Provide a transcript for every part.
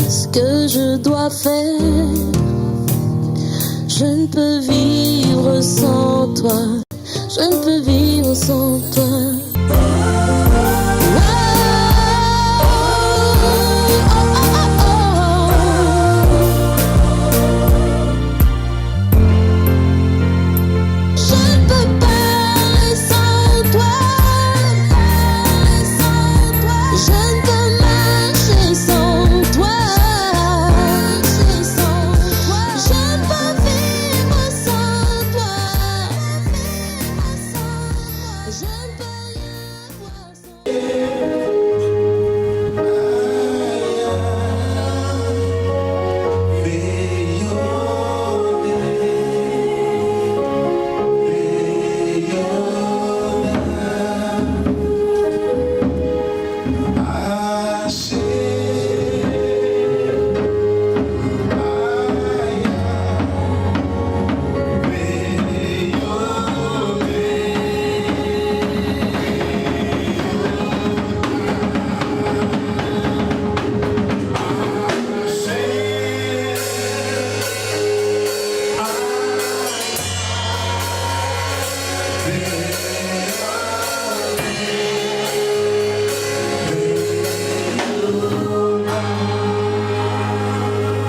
ce que je dois faire. Je ne peux vivre sans toi. Je ne peux vivre sans toi.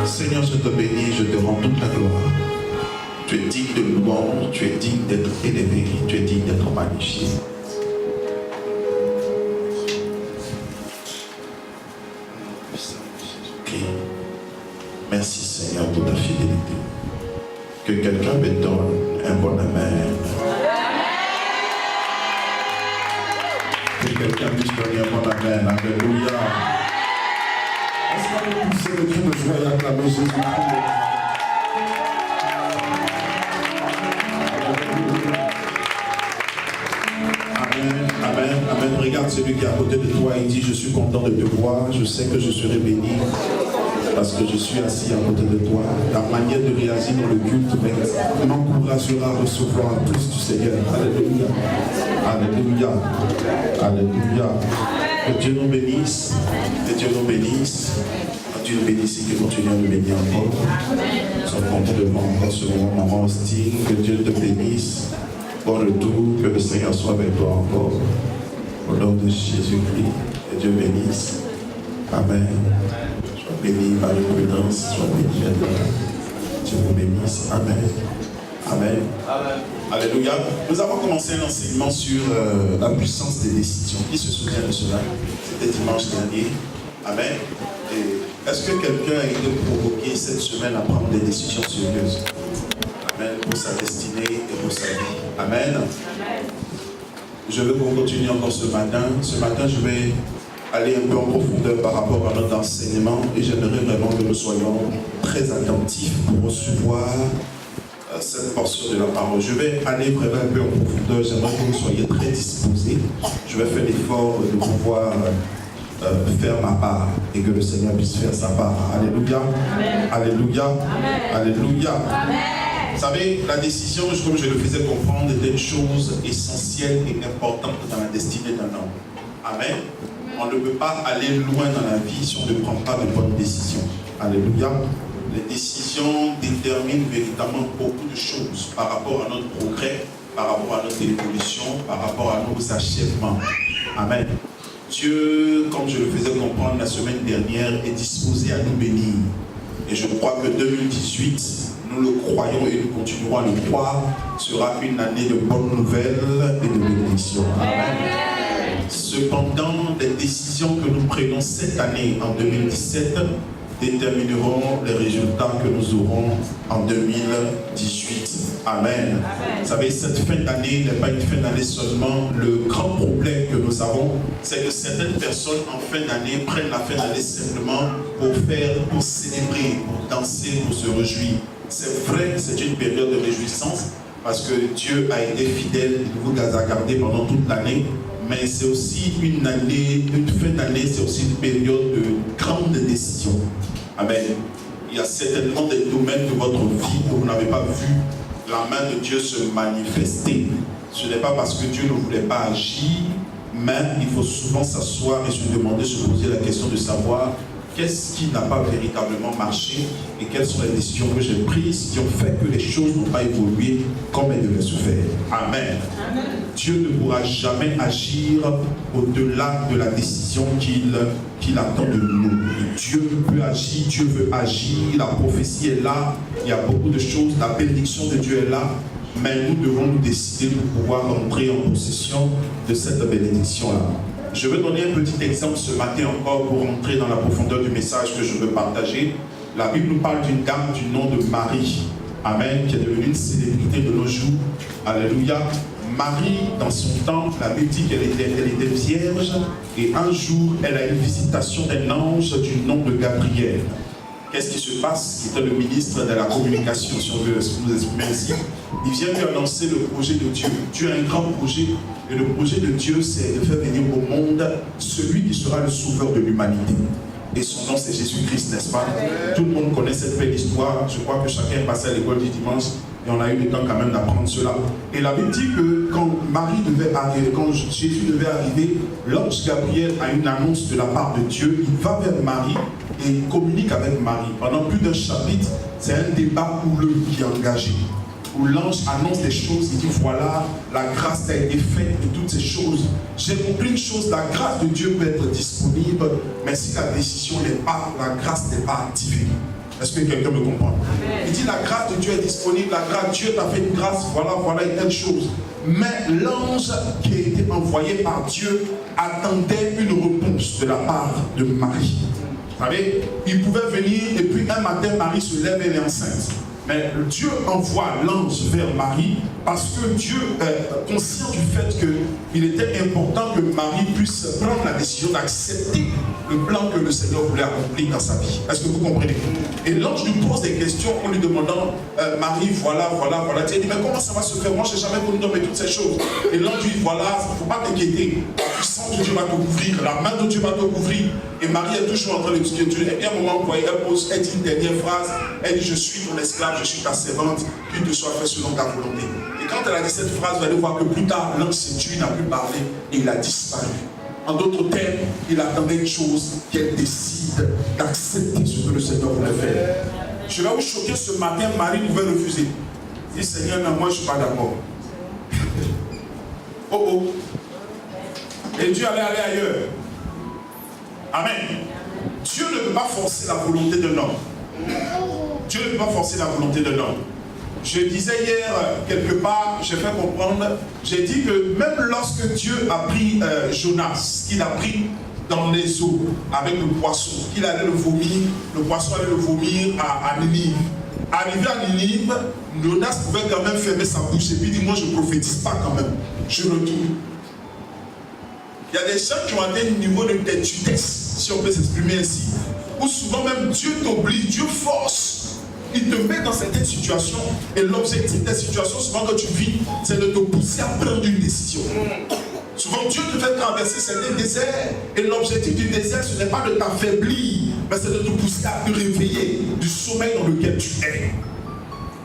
Seigneur, je te bénis, je te rends toute la gloire. Tu es digne de louange, tu es digne d'être élevé, tu es digne d'être magnifié. Okay. Merci Seigneur pour ta fidélité. Que quelqu'un me donne un bon amen. Que quelqu'un puisse donner un bon amen. Alléluia. Est-ce qu'on peut pousser le cri de joie et acclamer Jésus-Christ? Amen, amen, amen. Regarde celui qui est à côté de toi et dit: je suis content de te voir, je sais que je serai béni parce que je suis assis à côté de toi. Ta manière de réagir dans le culte m'encouragera à recevoir plus du Seigneur. Alléluia, alléluia, alléluia. Que Dieu nous bénisse, que Dieu nous bénisse. Que Dieu nous bénisse et que continue à nous bénir encore. Nous sommes contents de voir encore ce moment, maman Austin. Que Dieu te bénisse. Bon retour, que le Seigneur soit avec toi encore. Au nom de Jésus-Christ, que Dieu bénisse. Amen. Sois béni, Marie-Prudence, sois béni maintenant. Dieu vous bénisse. Amen. Amen. Amen. Alléluia. Nous avons commencé un enseignement sur la puissance des décisions. Qui se souvient de cela? C'était dimanche dernier. Amen. Et est-ce que quelqu'un a été provoqué cette semaine à prendre des décisions sérieuses? Amen. Pour sa destinée et pour sa vie. Amen. Amen. Je veux qu'on continue encore ce matin. Ce matin, je vais aller un peu en profondeur par rapport à notre enseignement et j'aimerais vraiment que nous soyons très attentifs pour recevoir cette portion de la parole. Je vais aller vraiment un peu en profondeur. J'aimerais que vous soyez très disposés. Je vais faire l'effort de pouvoir faire ma part et que le Seigneur puisse faire sa part. Alléluia. Amen. Alléluia. Amen. Alléluia. Amen. Vous savez, la décision, comme je le faisais comprendre, est une chose essentielle et importante dans la destinée d'un homme. Amen. On ne peut pas aller loin dans la vie si on ne prend pas de bonnes décisions. Alléluia. Les décisions déterminent véritablement beaucoup de choses par rapport à notre progrès, par rapport à notre évolution, par rapport à nos achèvements. Amen. Dieu, comme je le faisais comprendre la semaine dernière, est disposé à nous bénir. Et je crois que 2018, nous le croyons et nous continuerons à le croire, sera une année de bonnes nouvelles et de bénédictions. Amen. Cependant, les décisions que nous prenons cette année, en 2017, détermineront les résultats que nous aurons en 2018. Amen. Amen. Vous savez, cette fin d'année n'est pas une fin d'année seulement. Le grand problème que nous avons, c'est que certaines personnes en fin d'année prennent la fin d'année simplement pour célébrer, pour danser, pour se réjouir. C'est vrai, c'est une période de réjouissance parce que Dieu a été fidèle, il vous a gardé pendant toute l'année. Mais c'est aussi une fin d'année, c'est aussi une période de grande décision. Amen. Il y a certainement des domaines de votre vie où vous n'avez pas vu la main de Dieu se manifester. Ce n'est pas parce que Dieu ne voulait pas agir, mais il faut souvent s'asseoir et se demander, se poser la question de savoir qu'est-ce qui n'a pas véritablement marché et quelles sont les décisions que j'ai prises qui ont fait que les choses n'ont pas évolué comme elles devaient se faire. Amen. Amen. Dieu ne pourra jamais agir au-delà de la décision qu'il attend de nous. Dieu peut agir, Dieu veut agir, la prophétie est là, il y a beaucoup de choses, la bénédiction de Dieu est là, mais nous devons nous décider de pouvoir entrer en possession de cette bénédiction-là. Je vais donner un petit exemple ce matin encore pour entrer dans la profondeur du message que je veux partager. La Bible nous parle d'une dame du nom de Marie, Amen, qui est devenue une célébrité de nos jours. Alléluia. Marie, dans son temps, la Bible dit qu'elle était vierge et un jour, elle a une visitation d'un ange du nom de Gabriel. Qu'est-ce qui se passe? Qui était le ministre de la communication, si on veut nous exprimer ainsi. Il vient lui annoncer le projet de Dieu. Dieu a un grand projet et le projet de Dieu, c'est de faire venir au monde celui qui sera le sauveur de l'humanité. Et son nom, c'est Jésus-Christ, n'est-ce pas? Tout le monde connaît cette belle histoire. Je crois que chacun est passé à l'école du dimanche et on a eu le temps quand même d'apprendre cela. Et la Bible dit que quand Marie devait arriver, quand Jésus devait arriver, l'ange Gabriel a une annonce de la part de Dieu. Il va vers Marie et il communique avec Marie. Pendant plus d'un chapitre, c'est un débat houleux qui est engagé. Où l'ange annonce des choses, il dit voilà, la grâce a été faite et toutes ces choses. J'ai compris une chose, la grâce de Dieu peut être disponible, mais si la décision n'est pas, la grâce n'est pas activée. Est-ce que quelqu'un me comprend? Amen. Il dit la grâce de Dieu est disponible, la grâce, Dieu t'a fait une grâce, voilà et telle chose. Mais l'ange qui a été envoyé par Dieu attendait une réponse de la part de Marie. Vous savez, il pouvait venir et puis un matin, Marie se lève et elle est enceinte. Mais Dieu envoie l'ange vers Marie parce que Dieu est conscient du fait qu'il était important que Marie puisse prendre la décision d'accepter le plan que le Seigneur voulait accomplir dans sa vie. Est-ce que vous comprenez? Et l'ange lui pose des questions en lui demandant Marie, voilà. Tu dis, mais comment ça va se faire? Moi, je n'ai jamais connu d'homme et toutes ces choses. Et l'ange lui dit, voilà, il ne faut pas t'inquiéter. La puissance de Dieu va te couvrir, la main de Dieu va te couvrir. Et Marie est toujours en train de discuter. Et à un moment, elle dit une dernière phrase. Elle dit, je suis ton esclave, je suis ta servante, qu'il te soit fait selon ta volonté. Et quand elle a dit cette phrase, vous allez voir que plus tard, l'ange s'est tué, il n'a plus parlé et il a disparu. En d'autres termes, il attendait une chose, qu'elle décide d'accepter ce que le Seigneur voulait faire. Je vais vous choquer ce matin, Marie pouvait refuser. Il dit, Seigneur, non, moi je ne suis pas d'accord. Oh. Et Dieu allait aller ailleurs. Amen. Dieu ne peut pas forcer la volonté de l'homme. Dieu ne peut pas forcer la volonté de l'homme. Je disais hier, quelque part, j'ai fait comprendre, j'ai dit que même lorsque Dieu a pris Jonas, qu'il a pris dans les eaux avec le poisson, qu'il allait le vomir, le poisson allait le vomir à Ninive. Arrivé à Ninive, Jonas pouvait quand même fermer sa bouche et puis dire, moi je ne prophétise pas quand même, je retourne. Il y a des gens qui ont atteint un niveau de têtudesse, si on peut s'exprimer ainsi, où souvent même Dieu t'oblige, Dieu force. Il te met dans certaines situations et l'objectif des situations souvent que tu vis, c'est de te pousser à prendre une décision. Souvent Dieu te fait traverser certains déserts et l'objectif du désert ce n'est pas de t'affaiblir, mais c'est de te pousser à te réveiller du sommeil dans lequel tu es.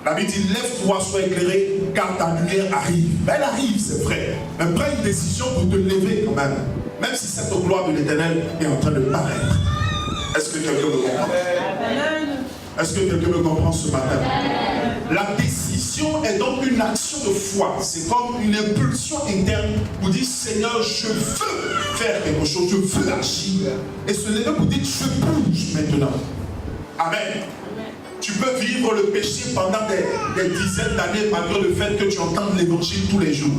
La Bible dit lève-toi, sois éclairé car ta lumière arrive. Mais elle arrive, c'est vrai, mais prends une décision pour te lever quand même si cette gloire de l'Éternel est en train de paraître. Est-ce que quelqu'un me comprend? Est-ce que quelqu'un me comprend ce matin? La décision est donc une action de foi. C'est comme une impulsion interne pour dire Seigneur, je veux faire quelque chose, je veux agir. Et se lever pour dire je bouge maintenant. Amen. Tu peux vivre le péché pendant des dizaines d'années malgré le fait que tu entends l'évangile tous les jours.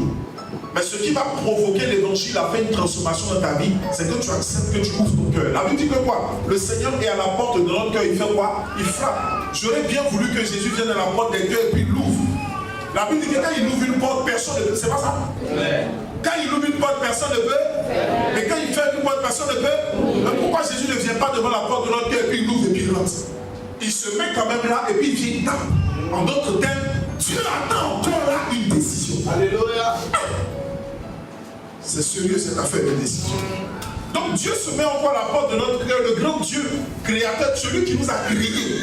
Mais ce qui va provoquer l'évangile à faire une transformation dans ta vie, c'est que tu acceptes que tu ouvres ton cœur. La Bible dit que quoi? Le Seigneur est à la porte de notre cœur, il fait quoi? Il frappe. J'aurais bien voulu que Jésus vienne à la porte des cœurs et puis il l'ouvre. La Bible dit que quand il ouvre une porte, personne ne peut. C'est pas ça? Ouais. Quand il ouvre une porte, personne ne peut. Ouais. Et quand il fait une porte, personne ne peut. Mais pourquoi Jésus ne vient pas devant la porte de notre cœur et puis il l'ouvre et puis il rentre? Il se met quand même là et puis il vient tape. En d'autres termes, Dieu attend encore là une décision. Alléluia. C'est sérieux cette affaire de décision. Donc Dieu se met encore à la porte de notre cœur, le grand Dieu, créateur, celui qui nous a créés.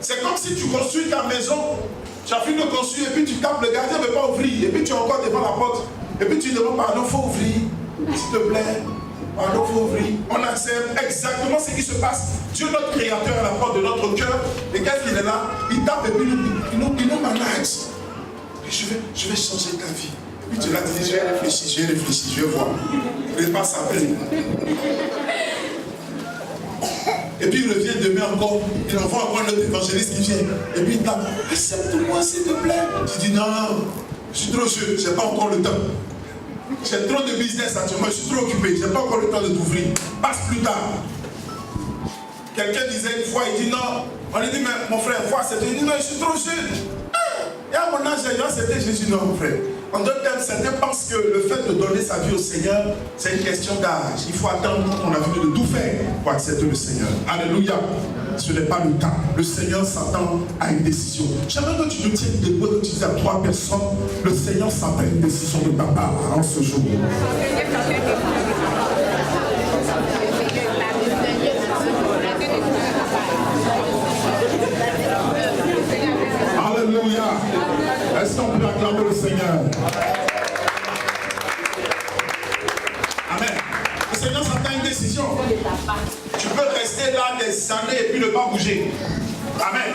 C'est comme si tu construis ta maison, tu as fini de construire et puis tu capes, le gardien ne veut pas ouvrir. Et puis tu es encore devant la porte. Et puis tu demandes pardon, il faut ouvrir, s'il te plaît. Alors, il faut ouvrir. On accepte exactement ce qui se passe. Dieu, notre créateur, à la porte de notre cœur. Et quand il est là, il tape et puis il nous manage. Et je vais changer ta vie. Et puis tu l'as dit, je vais réfléchir, je vais voir. Je ne vais pas s'appeler. Et puis il revient demain encore, il envoie encore un autre évangéliste qui vient. Et puis il tape, accepte-moi s'il te plaît. Je dis non, je suis trop jeune, je n'ai pas encore le temps. J'ai trop de business actuellement, je suis trop occupé, je n'ai pas encore le temps de t'ouvrir. Passe plus tard. Quelqu'un disait une fois, il dit non. On lui dit, mais mon frère, faut accepter. Il dit non, je suis trop jeune. Et à mon âge, j'ai accepté Jésus. Non, mon frère. En d'autres termes, certains pensent que le fait de donner sa vie au Seigneur, c'est une question d'âge. Il faut attendre qu'on a vu de tout faire pour accepter le Seigneur. Alléluia. Ce n'est pas le cas. Le Seigneur s'attend à une décision. J'aimerais que tu te tiennes debout, que tu dises à 3 personnes, le Seigneur s'attend à une décision de ta part en ce jour. Alléluia. Est-ce qu'on peut acclamer le Seigneur? Amen. Le Seigneur s'attend à une décision. Tu peux rester là des années et puis ne pas bouger. Amen.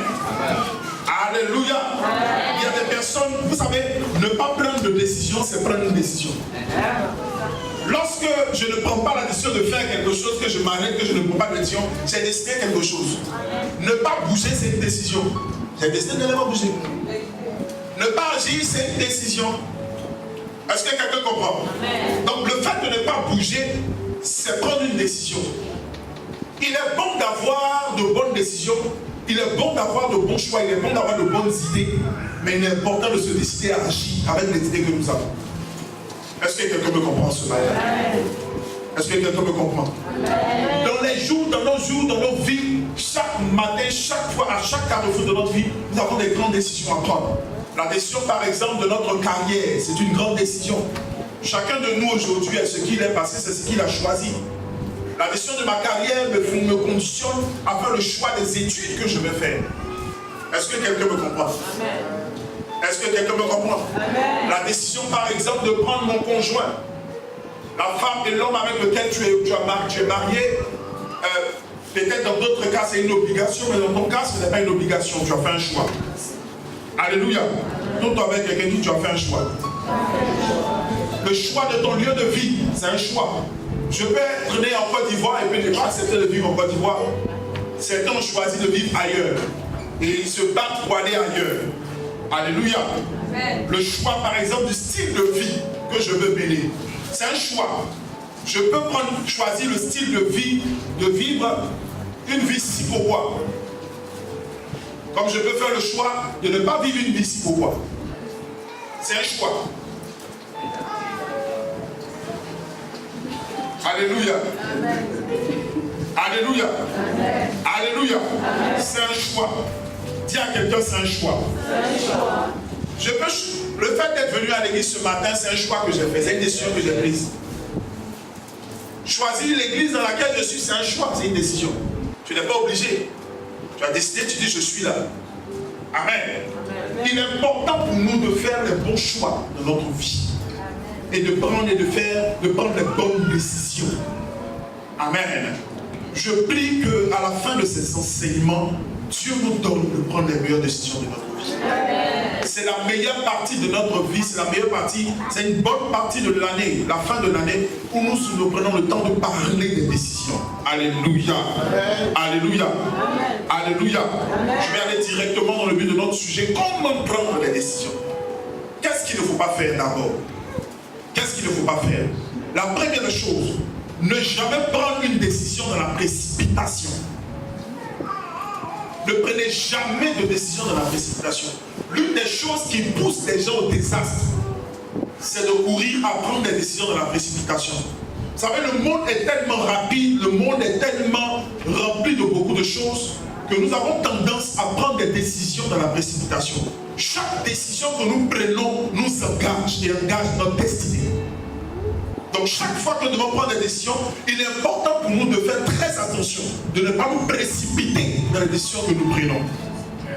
Alléluia. Il y a des personnes, vous savez, ne pas prendre de décision, c'est prendre une décision. Lorsque je ne prends pas la décision de faire quelque chose, que je m'arrête, que je ne prends pas de décision, j'ai décidé quelque chose. Ne pas bouger, c'est une décision. J'ai décidé de ne pas bouger. Ne pas agir, c'est une décision. Est-ce que quelqu'un comprend? Donc le fait de ne pas bouger, c'est prendre une décision. Il est bon d'avoir de bonnes décisions, il est bon d'avoir de bons choix, il est bon d'avoir de bonnes idées, mais il est important de se décider à agir avec les idées que nous avons. Est-ce que quelqu'un me comprend ce matin? Est-ce que quelqu'un me comprend? Dans les jours, dans nos vies, chaque matin, chaque fois, à chaque carrefour de notre vie, nous avons des grandes décisions à prendre. La décision, par exemple, de notre carrière, c'est une grande décision. Chacun de nous aujourd'hui est ce qu'il est passé, c'est ce qu'il a choisi. La décision de ma carrière me conditionne à faire le choix des études que je vais faire. Est-ce que quelqu'un me comprend? Est-ce que quelqu'un me comprend? La décision, par exemple, de prendre mon conjoint, la femme et l'homme avec lequel tu es marié, peut-être dans d'autres cas c'est une obligation, mais dans ton cas ce n'est pas une obligation, tu as fait un choix. Alléluia. Toi avec quelqu'un dit tu as fait un choix. Le choix de ton lieu de vie, c'est un choix. Je peux être né en Côte d'Ivoire et puis ne pas accepter de vivre en Côte d'Ivoire. Certains ont choisi de vivre ailleurs et ils se battent pour aller ailleurs. Alléluia. Le choix par exemple du style de vie que je veux mener, c'est un choix. Je peux choisir le style de vie, de vivre une vie si pourquoi. Comme je peux faire le choix de ne pas vivre une vie si pourquoi. C'est un choix. Alléluia. Alléluia. Alléluia. C'est un choix. Dis à quelqu'un, c'est un choix. Le fait d'être venu à l'église ce matin, c'est un choix que j'ai fait, c'est une décision que j'ai prise. Choisir l'église dans laquelle je suis, c'est un choix, c'est une décision. Tu n'es pas obligé. Tu as décidé, tu dis je suis là. Amen. Il est important pour nous de faire les bons choix dans notre vie. Et de prendre les bonnes décisions. Amen. Je prie qu'à la fin de ces enseignements, Dieu nous donne de prendre les meilleures décisions de notre vie. C'est la meilleure partie de notre vie, c'est la meilleure partie, c'est une bonne partie de l'année, la fin de l'année, où nous prenons le temps de parler des décisions. Alléluia. Alléluia. Alléluia. Je vais aller directement dans le but de notre sujet. Comment prendre les décisions? Qu'est-ce qu'il ne faut pas faire d'abord? Qu'est-ce qu'il ne faut pas faire? La première chose, ne jamais prendre une décision dans la précipitation. Ne prenez jamais de décision dans la précipitation. L'une des choses qui pousse les gens au désastre, c'est de courir à prendre des décisions dans la précipitation. Vous savez, le monde est tellement rapide, le monde est tellement rempli de beaucoup de choses, que nous avons tendance à prendre des décisions dans la précipitation. Chaque décision que nous prenons nous engage et engage notre destinée. Donc chaque fois que nous devons prendre des décisions, il est important pour nous de faire très attention, de ne pas nous précipiter dans les décisions que nous prenons.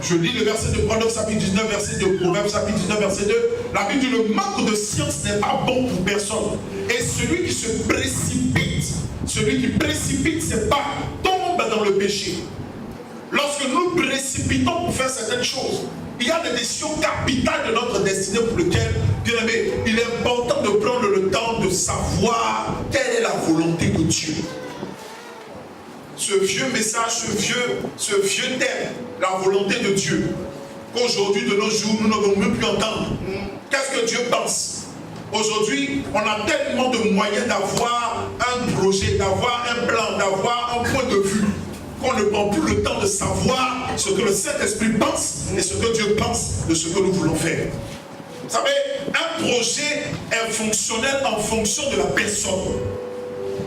Je lis le verset de Proverbes chapitre 19, verset 2, Proverbes chapitre 19, verset 2. La Bible dit, le manque de science n'est pas bon pour personne. Et celui qui se précipite celui qui précipite ses pas tombe dans le péché. Lorsque nous précipitons pour faire certaines choses, il y a des décisions capitales de notre destinée pour lesquelles, bien aimé, il est important de prendre le temps de savoir quelle est la volonté de Dieu. Ce vieux message, ce vieux thème, la volonté de Dieu, qu'aujourd'hui, de nos jours, nous n'avons même plus entendre. Qu'est-ce que Dieu pense? Aujourd'hui, on a tellement de moyens d'avoir un projet, d'avoir un plan, d'avoir un point de vue, qu'on ne prend plus le temps de savoir ce que le Saint-Esprit pense et ce que Dieu pense de ce que nous voulons faire. Vous savez, un projet est fonctionnel en fonction de la personne.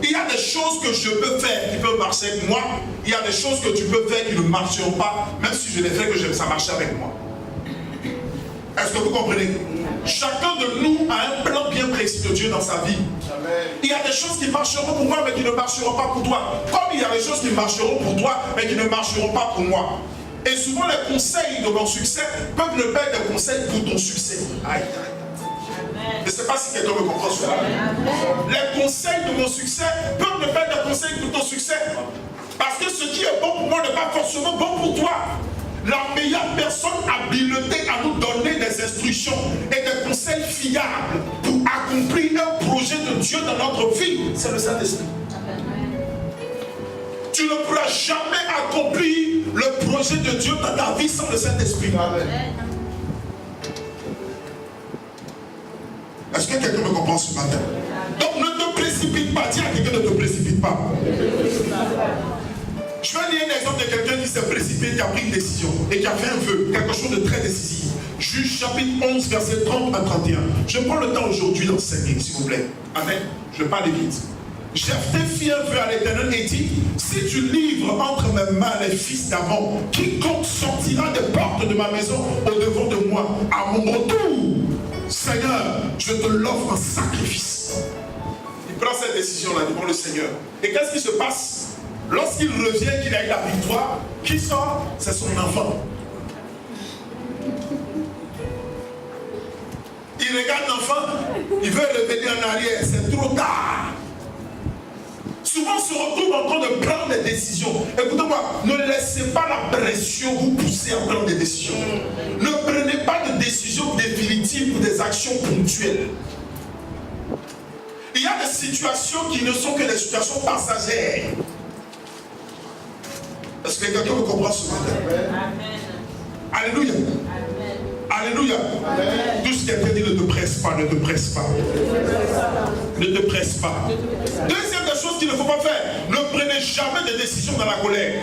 Il y a des choses que je peux faire qui peuvent marcher avec moi. Il y a des choses que tu peux faire qui ne marcheront pas, même si je les fais que j'aime ça marcher avec moi. Est-ce que vous comprenez? Chacun de nous a un plan bien précis de Dieu dans sa vie. Il y a des choses qui marcheront pour moi, mais qui ne marcheront pas pour toi. Comme il y a des choses qui marcheront pour toi, mais qui ne marcheront pas pour moi. Et souvent, les conseils de mon succès peuvent ne pas être des conseils pour ton succès. Aïe, aïe. Je ne sais pas si quelqu'un me comprend cela. Les conseils de mon succès peuvent ne pas être des conseils pour ton succès. Parce que ce qui est bon pour moi n'est pas forcément bon pour toi. La meilleure personne habilitée à nous donner des instructions et des conseils fiables pour accomplir un projet de Dieu dans notre vie, c'est le Saint-Esprit. Tu ne pourras jamais accomplir le projet de Dieu dans ta vie sans le Saint-Esprit. Est-ce que quelqu'un me comprend ce matin? Donc ne te précipite pas. Dis à quelqu'un ne te précipite pas. Je vais lire un exemple de quelqu'un qui s'est précipité, qui a pris une décision et qui a fait un vœu, quelque chose de très décisif. Juge chapitre 11, verset 30 à 31. Je prends le temps aujourd'hui d'enseigner, s'il vous plaît. Amen. Je parle vite. Jephthé fit un vœu à l'Éternel et dit: si tu livres entre mes mains les fils d'Amon, quiconque sortira des portes de ma maison au-devant de moi, à mon retour, Seigneur, je te l'offre en sacrifice. Il prend cette décision-là devant le Seigneur. Et qu'est-ce qui se passe? Lorsqu'il revient, qu'il a eu la victoire, qui sort? C'est son enfant. Il regarde l'enfant, il veut revenir en arrière, c'est trop tard. Souvent on se retrouve en train de prendre des décisions. Écoutez-moi, ne laissez pas la pression vous pousser à prendre des décisions. Ne prenez pas de décisions définitives ou des actions ponctuelles. Il y a des situations qui ne sont que des situations passagères. Est-ce que quelqu'un me comprend ce matin? Amen. Alléluia. Amen. Alléluia. Amen. Tout ce quelqu'un dit, ne te presse pas, ne te presse pas. Ne te presse pas. Deuxième des choses qu'il ne faut pas faire, ne prenez jamais de décision dans la colère.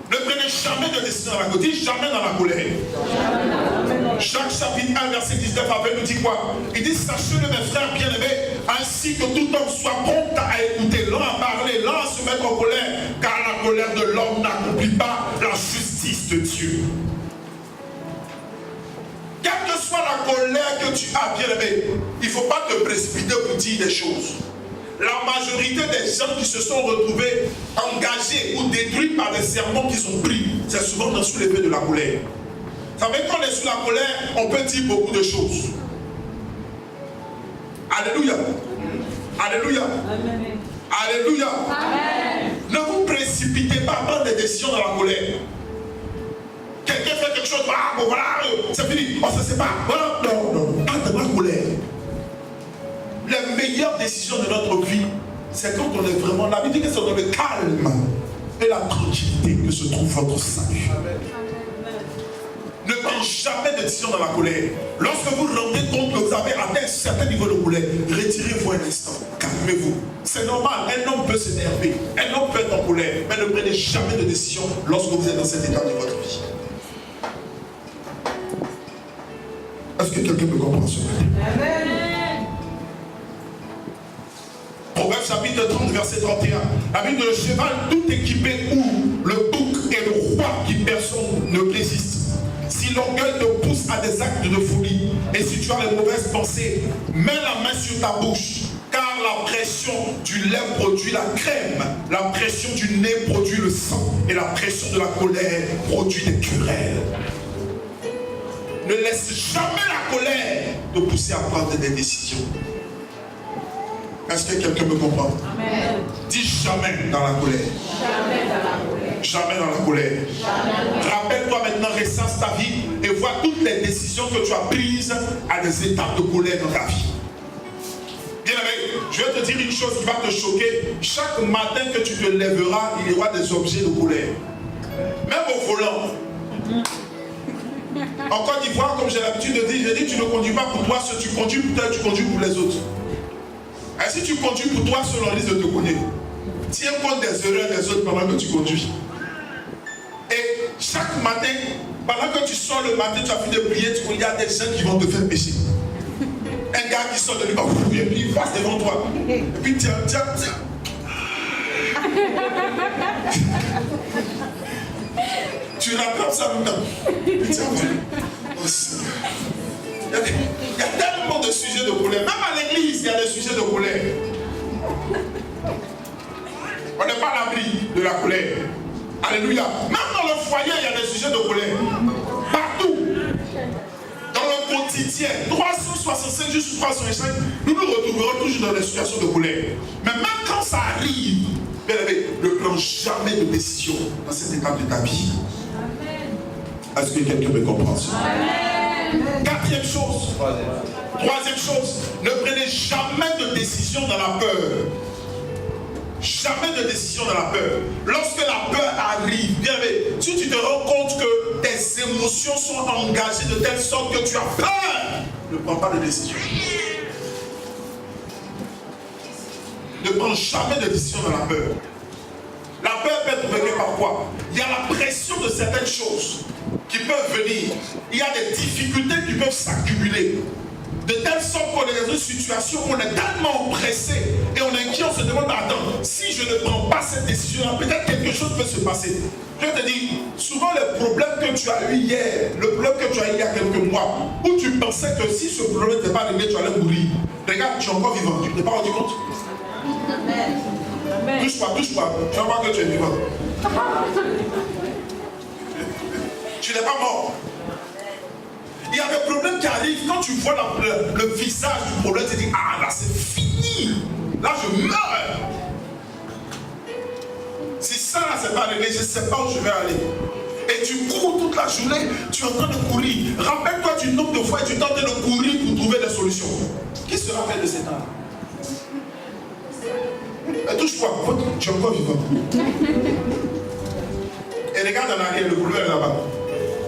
Ne prenez jamais de décision dans la colère. Dis jamais dans la colère. Jacques chapitre 1, verset 19 à 20 nous dit quoi? Il dit: sachez-le, mes frères bien-aimés, ainsi que tout homme soit prompt à écouter, lent à parler, lent à se mettre en colère, car la colère de l'homme n'accomplit pas la justice de Dieu. Quelle que soit la colère que tu as, bien-aimé, il ne faut pas te précipiter pour dire des choses. La majorité des gens qui se sont retrouvés engagés ou détruits par des serments qu'ils ont pris, c'est souvent sous l'effet de la colère. Vous savez, quand on est sous la colère, on peut dire beaucoup de choses. Alléluia. Alléluia. Amen. Alléluia. Amen. Ne vous précipitez pas à prendre des décisions dans la colère. Quelqu'un fait quelque chose, ah, bon, voilà, c'est fini, on se sépare. Voilà. Non, non, pas de la colère. Les meilleures décisions de notre vie, c'est quand on est vraiment, la vie dit que c'est dans le calme et la tranquillité que se trouve votre salut. Amen. Ne prenez jamais de décision dans la colère. Lorsque vous rendez compte que vous avez atteint un certain niveau de colère, retirez-vous un instant, calmez-vous. C'est normal, un homme peut s'énerver, un homme peut être en colère, mais ne prenez jamais de décision lorsque vous êtes dans cet état de votre vie. Est-ce que quelqu'un peut comprendre ce matin? Amen. Proverbe chapitre 30, verset 31. La Bible de le cheval tout équipé ou le bouc et le roi qui personne ne résiste. Si l'orgueil te pousse à des actes de folie, et si tu as les mauvaises pensées, mets la main sur ta bouche, car la pression du lait produit la crème, la pression du nez produit le sang, et la pression de la colère produit des querelles. Ne laisse jamais la colère te pousser à prendre des décisions. Est-ce que quelqu'un me comprend? Amen. Dis jamais dans la colère. Jamais dans la colère. Jamais dans la colère. Rappelle-toi maintenant, ressasse ta vie et vois toutes les décisions que tu as prises à des étapes de colère dans ta vie. Bien-aimé, je vais te dire une chose qui va te choquer. Chaque matin que tu te lèveras, il y aura des objets de colère. Même au volant. En Côte d'Ivoire, comme j'ai l'habitude de dire, je dis, tu ne conduis pas pour toi, si tu conduis pour toi, tu conduis pour les autres. Et si tu conduis pour toi, selon risque de te connaître. Tiens compte des erreurs des autres pendant que tu conduis. Et chaque matin, pendant que tu sors le matin, tu as fini de prier, il y a des gens qui vont te faire pécher. Un gars qui sort de lui, et puis il passe devant toi. Et puis tiens. Tu rattrapes ça maintenant. Tiens, oh, Seigneur. Il y a tellement de sujets de colère. Même à l'église, il y a des sujets de colère. On n'est pas à l'abri de la colère. Alléluia. Même dans le foyer, il y a des sujets de colère. Partout. Dans le quotidien, 365 jusqu'à 365, nous nous retrouverons toujours dans des situations de colère. Mais même quand ça arrive, ne prends jamais de décision dans cette étape de ta vie. Est-ce que quelqu'un me comprend? Amen. Quatrième chose. Troisième chose, ne prenez jamais de décision dans la peur. Jamais de décision dans la peur. Lorsque la peur arrive, bien, si tu te rends compte que tes émotions sont engagées de telle sorte que tu as peur, ne prends pas de décision. Ne prends jamais de décision dans la peur. La peur peut être venue par quoi? Il y a la pression de certaines choses qui peuvent venir. Il y a des difficultés qui peuvent s'accumuler. De telle sorte qu'on est dans une situation où on est tellement pressé et on est inquiet, on se demande, attends, si je ne prends pas cette décision-là, peut-être quelque chose peut se passer. Je te dis, souvent les problèmes que tu as eu hier, le problème que tu as eu il y a quelques mois, où tu pensais que si ce problème n'était pas réglé, tu allais mourir. Regarde, tu es encore vivant, tu ne t'es pas rendu compte? Amen. Touche-moi, tu vas voir que tu es vivant. Tu n'es pas mort. Il y a des problèmes qui arrivent. Quand tu vois le visage du problème, tu te dis, ah là c'est fini. Là je meurs. Si ça là c'est pas réglé, je ne sais pas où je vais aller. Et tu cours toute la journée, tu es en train de courir. Rappelle-toi du nombre de fois que tu tentes de courir pour trouver des solutions. Qui se rappelle de ces temps-là? Touche-toi, tu es encore vivant. Et regarde en arrière, le boulevard est là-bas.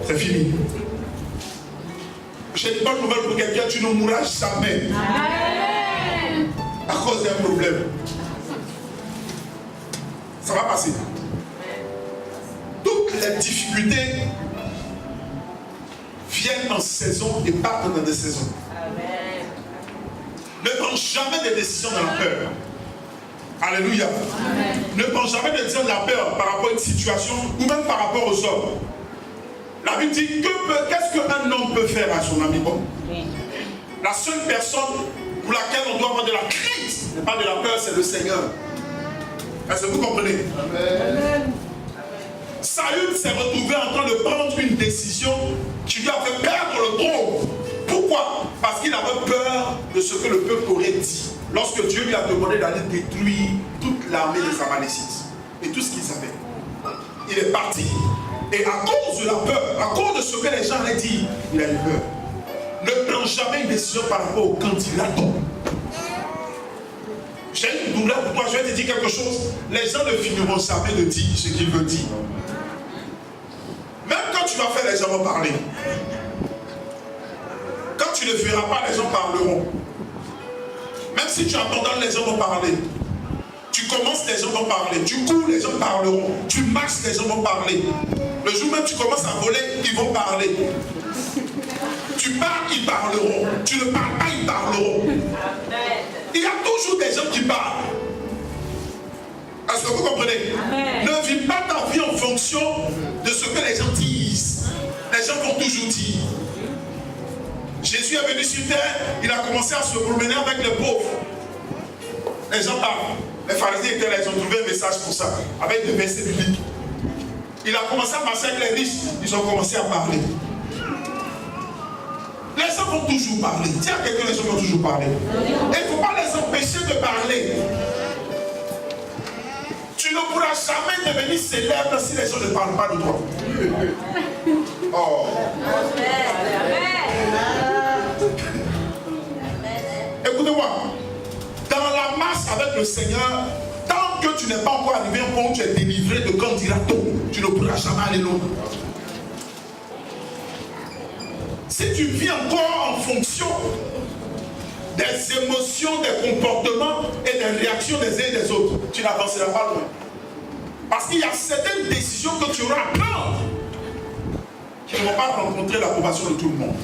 C'est fini. J'ai une bonne nouvelle pour quelqu'un, tu ne mourras jamais. Amen. À cause d'un problème. Ça va passer. Toutes les difficultés viennent en saison et partent dans des saisons. Amen. Ne prends jamais de décisions dans la peur. Alléluia. Amen. Ne prends jamais de décision de la peur par rapport à une situation ou même par rapport aux hommes. La Bible dit, qu'est-ce qu'un homme peut faire à son ami? Bon. La seule personne pour laquelle on doit avoir de la crainte, n'est pas de la peur, c'est le Seigneur. Est-ce que vous comprenez? Amen. Saül s'est retrouvé en train de prendre une décision qui lui a fait perdre le trône. Pourquoi? Parce qu'il avait peur de ce que le peuple aurait dit. Lorsque Dieu lui a demandé d'aller détruire toute l'armée des Amalécites et tout ce qu'ils avaient. Il est parti. Et à cause de la peur, à cause de ce que les gens allaient dire, il a eu peur. Ne prends jamais une décision par rapport au candidat. J'ai une douleur pour toi, je vais te dire quelque chose. Les gens ne finiront jamais de dire ce qu'ils veulent dire. Même quand tu vas faire, les gens vont parler. Quand tu ne feras pas, les gens parleront. Même si tu abandonnes, les gens vont parler. Tu commences, les gens vont parler. Tu cours, les gens parleront. Tu marches, les gens vont parler. Le jour même tu commences à voler, ils vont parler. Tu parles, ils parleront. Tu ne parles pas, ils parleront. Il y a toujours des gens qui parlent. Est-ce que vous comprenez? Amen. Ne vis pas ta vie en fonction de ce que les gens disent. Les gens vont toujours dire. Jésus est venu sur terre, il a commencé à se promener avec les pauvres. Les gens parlent. Les pharisiens étaient là, ils ont trouvé un message pour ça, avec des versets bibliques. Il a commencé à passer avec les riches, ils ont commencé à parler. Les gens vont toujours parler. Dis à quelqu'un, les gens vont toujours parler. Et il ne faut pas les empêcher t'empêcher de parler. Tu ne pourras jamais devenir célèbre si les gens ne parlent pas de toi. Oh. Écoutez-moi, dans la marche avec le Seigneur, tant que tu n'es pas encore arrivé au point où tu es délivré de candidato, tu ne pourras jamais aller loin. Si tu vis encore en fonction des émotions, des comportements et des réactions des uns et des autres, tu n'avanceras pas loin. Parce qu'il y a certaines décisions que tu auras à prendre qui ne vont pas rencontrer l'approbation de tout le monde.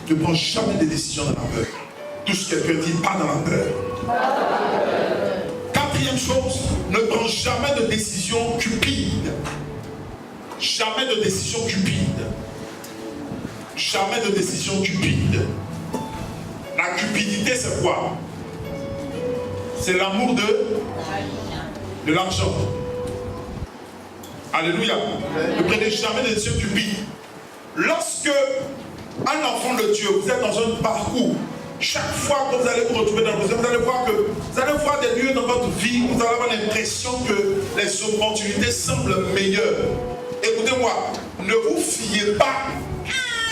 Ne prends jamais des décisions dans la peur. Touche quelqu'un, dit pas dans la peur. Quatrième chose, ne prends jamais de décision cupide. Jamais de décision cupide. Jamais de décision cupide. La cupidité, c'est quoi? C'est l'amour de l'argent. Alléluia. Ne prenez jamais de décision cupide. Lorsque un enfant de Dieu, vous êtes dans un parcours, chaque fois que vous allez vous retrouver dans le vous allez voir des lieux dans votre vie, vous allez avoir l'impression que les opportunités semblent meilleures. Écoutez-moi, ne vous fiez pas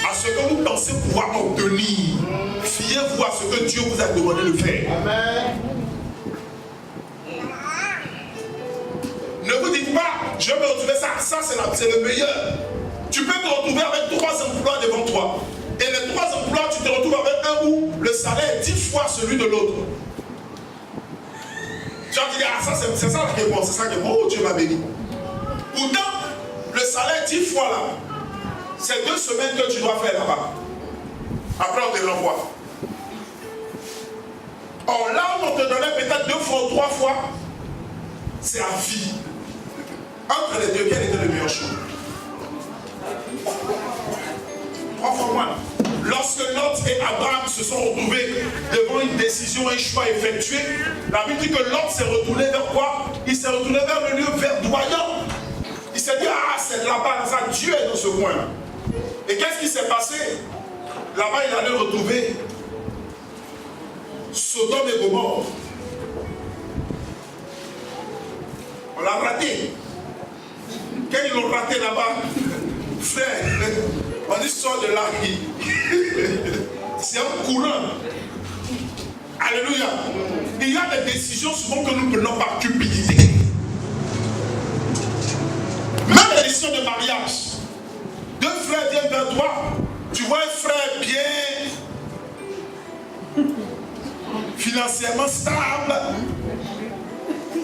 à ce que vous pensez pouvoir obtenir. Fiez-vous à ce que Dieu vous a demandé de faire. Amen. Ne vous dites pas, je vais me retrouver ça c'est le meilleur. Tu peux te retrouver avec 3 emplois devant toi. Et les 3 emplois, tu te retrouves avec un où le salaire est 10 fois celui de l'autre. Tu vas te dire, ah, c'est ça la réponse, c'est ça que oh Dieu m'a béni. Pourtant, le salaire 10 fois là, c'est 2 semaines que tu dois faire là-bas. Après, on te renvoie. Or là où on te donnait peut-être 2 fois ou 3 fois, c'est à vie. Entre les deux, quel était le meilleur choix? 3 fois moins. Lorsque Lot et Abraham se sont retrouvés devant une décision, un choix effectué, la Bible dit que Lot s'est retourné vers quoi? Il s'est retourné vers le lieu verdoyant. Il s'est dit, ah, c'est là-bas, ça, Dieu est dans ce coin. Et qu'est-ce qui s'est passé? Là-bas, il allait retrouver Sodome et Gomorrhe. On l'a raté. Quand ils l'ont raté là-bas, frère, on dit sort de là. C'est un courant. Alléluia. Il y a des décisions souvent que nous ne prenons par cupidité. Même les décisions de mariage. 2 frères viennent vers toi. Tu vois un frère bien financièrement stable,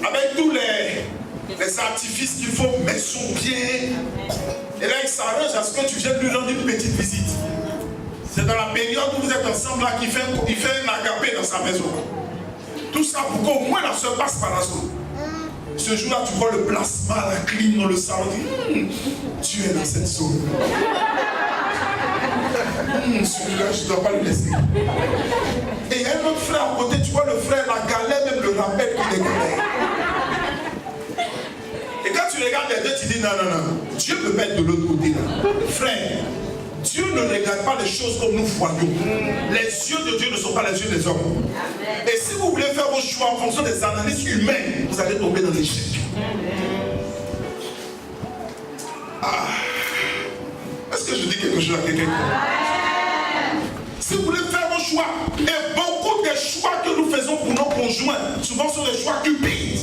avec tous les artifices qu'il faut, maison bien. Et là, il s'arrange à ce que tu viennes lui rendre une petite visite. C'est dans la période où vous êtes ensemble là qu'il fait un agapé dans sa maison. Tout ça pour qu'au moins là se passe par la zone. Ce jour-là, tu vois le plasma, la clim dans le salon. Tu es dans cette zone. Celui-là, je ne dois pas le laisser. Et il y a un autre frère à côté, tu vois le frère, la galère même le rappelle qu'il est galère. Et quand tu regardes les deux, tu dis non. Dieu peut pas être de l'autre côté là. Frère, Dieu ne regarde pas les choses comme nous voyons. Les yeux de Dieu ne sont pas les yeux des hommes. Et si vous voulez faire vos choix en fonction des analyses humaines, vous allez tomber dans l'échec. Est-ce que je dis quelque chose à quelqu'un? Si vous voulez faire vos choix, et beaucoup des choix que nous faisons pour nos conjoints, souvent sont des choix cupides.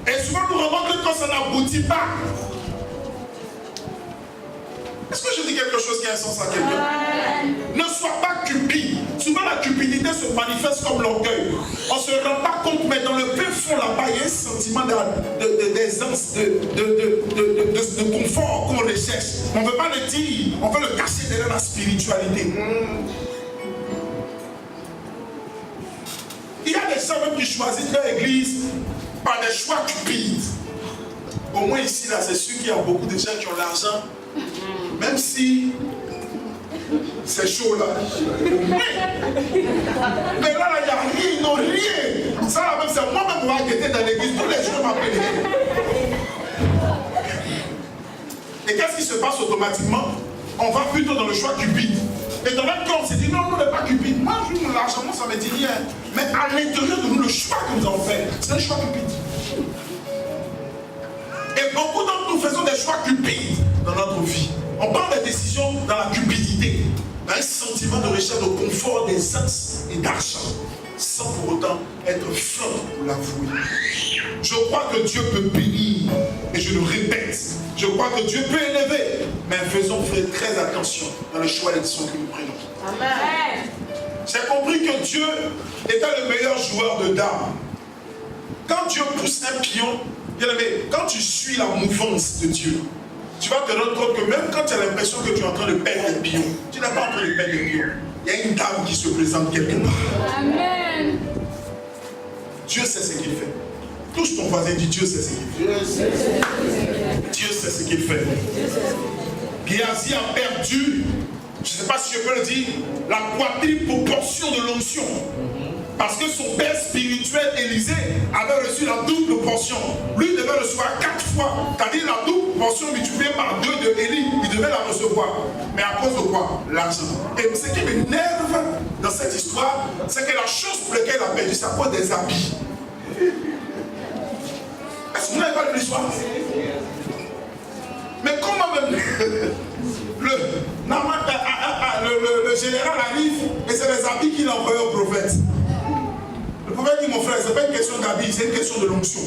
Et souvent nous remarquons que quand ça n'aboutit pas. Est-ce que je dis quelque chose qui a un sens à quelqu'un? Ne sois pas cupide. Souvent la cupidité se manifeste comme l'orgueil. On ne se rend pas compte, mais dans le plus fond là-bas, il y a un sentiment d'aisance, de confort qu'on recherche. On ne veut pas le dire, on veut le cacher derrière la spiritualité. Il y a des gens même qui choisissent leur église par des choix cupides. Au moins ici, là, c'est sûr qu'il y a beaucoup de gens qui ont l'argent. Même si c'est chaud là. Mais là, il n'y a rien, ils n'ont rien. Ça là même, c'est moi-même moi qui étais dans l'église, tous les jours m'appellent. Et qu'est-ce qui se passe automatiquement? On va plutôt dans le choix cupide. Et dans notre cas, on s'est dit non, on n'est pas cupide. Moi, je l'argent, ça ne me dit rien. Mais à l'intérieur de nous, le choix que nous avons fait, c'est un choix cupide. Et beaucoup d'entre nous faisons des choix cupides dans notre vie. On prend des décisions dans la cupidité, dans un sentiment de recherche de confort, d'aisance et d'argent, sans pour autant être franc pour l'avouer. Je crois que Dieu peut bénir, et je le répète, je crois que Dieu peut élever, mais faisons très attention dans le choix d'élection que nous prenons. Amen. J'ai compris que Dieu était le meilleur joueur de dames. Quand Dieu pousse un pion, bien aimé, quand tu suis la mouvance de Dieu, tu vas te rendre compte que même quand tu as l'impression que tu es en train de perdre des pions, tu n'es pas en train de perdre des pions. Il y a une dame qui se présente quelque part. Amen. Dieu sait ce qu'il fait. Touche ton voisin, dis Dieu sait ce qu'il fait. Dieu sait ce qu'il fait. Géasi a perdu, je ne sais pas si je peux le dire, la quadruple portion de l'onction. Parce que son père spirituel, Élisée, avait reçu la double portion. Lui devait recevoir 4 fois. C'est-à-dire la double portion multipliée par 2 de Élie. Il devait la recevoir. Mais à cause de quoi? L'argent. Et ce qui m'énerve dans cette histoire, c'est que la chose pour laquelle il a perdu, c'est à cause des habits. Est-ce que vous n'avez pas lu l'histoire? Mais comment même le général arrive et c'est les habits qu'il a envoyés au prophète. Le prophète dit, mon frère, ce n'est pas une question d'habits, c'est une question de l'onction.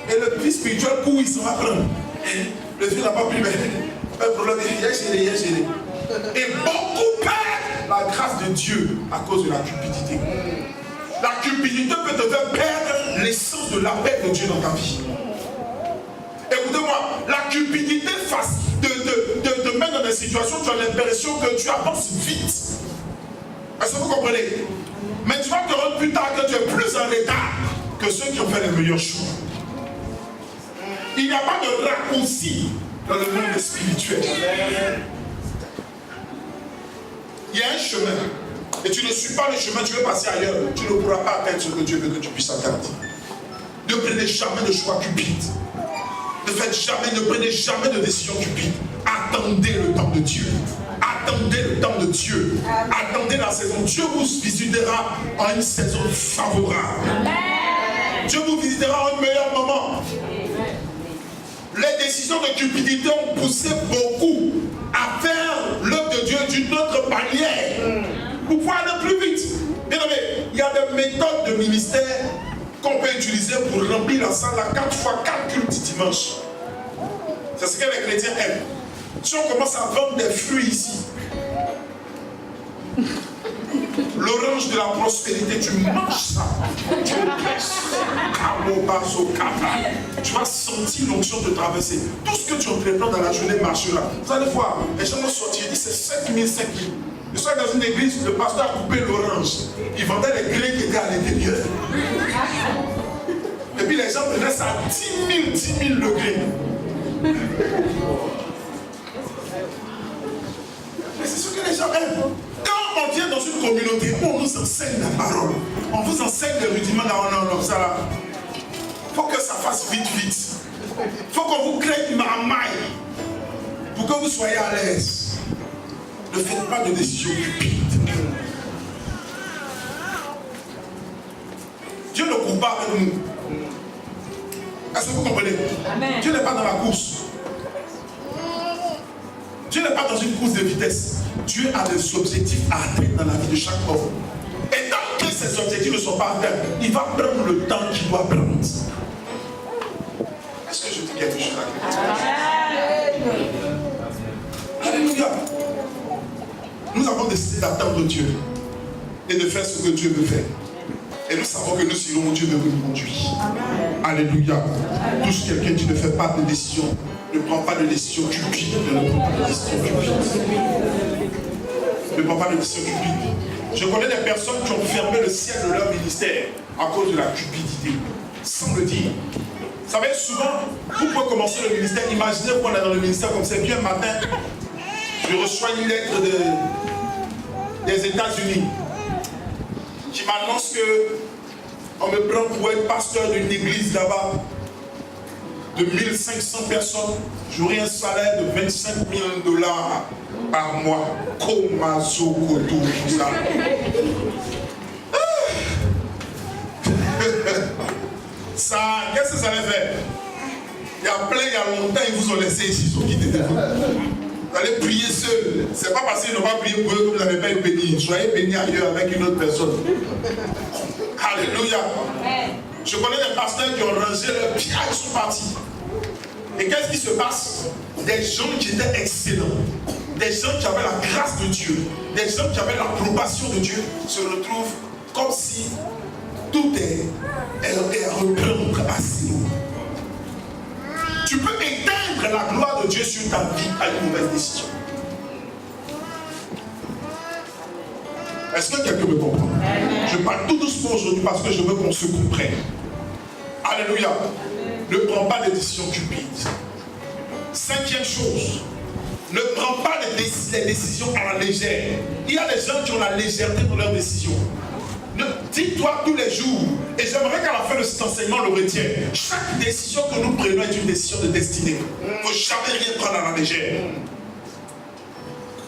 Et le fils spirituel court, il s'en va prendre. Et le fils n'a pas pris, mais pas de problème, il est géré. Et beaucoup perdent la grâce de Dieu à cause de la cupidité. La cupidité peut te faire perdre l'essence de la paix de Dieu dans ta vie. Écoutez-moi, la cupidité te met dans des situations où tu as l'impression que tu avances vite. Est-ce que vous comprenez? Mais tu vas te rendre plus tard que tu es plus en retard que ceux qui ont fait les meilleurs choix. Il n'y a pas de raccourci dans le monde spirituel. Il y a un chemin. Et tu ne suis pas le chemin, tu veux passer ailleurs. Tu ne pourras pas atteindre ce que Dieu veut que tu puisses atteindre. Ne prenez jamais de choix cupides. Ne prenez jamais de décision cupide. Attendez le temps de Dieu. Attendez le temps de Dieu. Attendez la saison. Dieu vous visitera en une saison favorable. Dieu vous visitera en un meilleur moment. Les décisions de cupidité ont poussé beaucoup à faire l'œuvre de Dieu d'une autre manière. Pour pouvoir aller plus vite. Bien aimé, il y a des méthodes de ministère qu'on peut utiliser pour remplir la salle à 4 fois 4 cultes dimanche. C'est ce que les chrétiens aiment. Si on commence à vendre des fruits ici, l'orange de la prospérité, tu manges ça. Tu vas sentir l'onction te traverser. Tout ce que tu entreprends dans la journée marchera. Vous allez voir, les gens vont sortir, ils disent c'est 5 000. Je suis dans une église, le pasteur a coupé l'orange. Il vendait les grains qui étaient à l'intérieur. Et puis les gens prenaient ça à 10 000 le grain. Mais c'est ce que les gens aiment. Quand on vient dans une communauté où on nous enseigne la parole, on vous enseigne les rudiments dans ça là. Il faut que ça fasse vite. Il faut qu'on vous crée une marmaille pour que vous soyez à l'aise. Ne faites pas de décision cupide. Dieu ne court pas avec nous. Est-ce que vous comprenez? Amen. Dieu n'est pas dans la course. Dieu n'est pas dans une course de vitesse. Dieu a des objectifs à atteindre dans la vie de chaque homme. Et tant que ces objectifs ne sont pas atteints, il va prendre le temps qu'il doit prendre. Est-ce que je dis quelque chose à quelqu'un? Alléluia. Nous avons décidé d'attendre Dieu et de faire ce que Dieu veut faire. Et nous savons que nous serons où Dieu veut nous conduire. Alléluia. Touche quelqu'un qui ne fait pas de décision. Ne prend pas de décision cupide. Ne prend pas de décision cupide. Ne prend pas de décision cupide. Je connais des personnes qui ont fermé le ciel de leur ministère à cause de la cupidité. Sans le dire. Vous savez, souvent, vous pouvez commencer le ministère. Imaginez qu'on est dans le ministère comme ça. Puis un matin, je reçois une lettre des États-Unis qui m'annonce qu'on me prend pour être pasteur d'une église là-bas de 1500 personnes. J'aurai un salaire de $25 000 par mois. qu'est-ce que ça allait faire? Il y a plein, il y a longtemps, ils vous ont laissé ici, ils ont quitté. Vous allez prier seul. Ce n'est pas parce qu'ils n'ont pas prié pour eux que vous n'allez pas être béni. Soyez bénis ailleurs avec une autre personne. Alléluia. Je connais des pasteurs qui ont rangé leurs pieds, ils sont partis. Et qu'est-ce qui se passe? Des gens qui étaient excellents, des gens qui avaient la grâce de Dieu, des gens qui avaient l'approbation de Dieu se retrouvent comme si tout est à reprendre à zéro. Tu peux éteindre la gloire de Dieu sur ta vie à une mauvaise décision. Est-ce que quelqu'un me comprend? Je parle tout doucement aujourd'hui parce que je veux qu'on se comprenne. Alléluia. Ne prends pas des décisions cupides. Cinquième chose, ne prends pas les décisions à la légère. Il y a des gens qui ont la légèreté dans leurs décisions. Dis-toi tous les jours, et j'aimerais qu'à la fin de cet enseignement on le retienne, chaque décision que nous prenons est une décision de destinée. Il ne faut jamais rien prendre à la légère.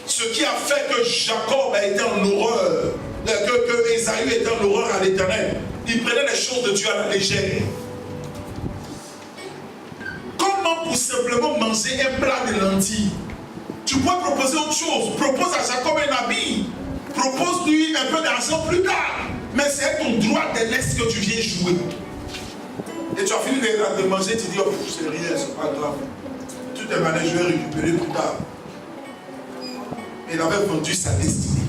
Ce qui a fait que Jacob a été en horreur, que Ésaü était en horreur à l'Éternel, il prenait les choses de Dieu à la légère. Comment pour simplement manger un plat de lentilles? Tu peux proposer autre chose. Propose à Jacob un habit. Propose-lui un peu d'argent plus tard. Mais c'est ton droit de l'Est que tu viens jouer. Et tu as fini de manger, tu dis, oh, c'est rien, c'est pas grave. De toutes les manières, je vais récupérer plus tard. Il avait vendu sa destinée.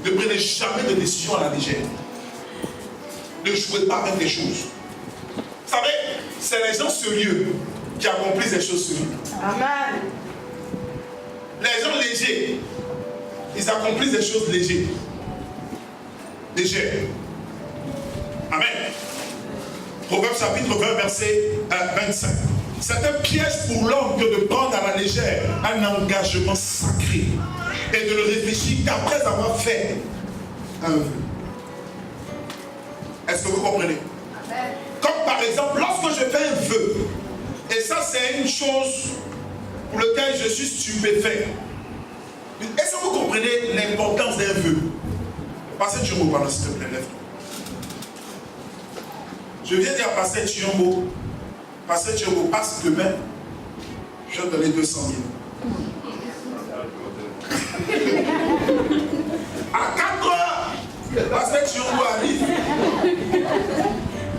Ne prenez jamais de décision à la légère. Ne jouez pas avec les choses. Vous savez, c'est les gens sérieux qui accomplissent les choses sérieuses. Amen. Les gens légers, ils accomplissent des choses légères. Légères. Amen. Proverbe chapitre 20, verset 25. C'est un piège pour l'homme que de prendre à la légère un engagement sacré et de le réfléchir qu'après avoir fait un vœu. Est-ce que vous comprenez? Amen. Comme par exemple, lorsque je fais un vœu, et ça c'est une chose pour laquelle je suis stupéfait. Est-ce que vous comprenez l'importance d'un vœu? Passez Tchombo, pardon, s'il te plaît, lève-toi. Je viens dire à Pasteur Tchombo, Pasteur Tchombo, passe demain, je vais donner 200 000. À 4 heures, Pasteur Tchombo arrive.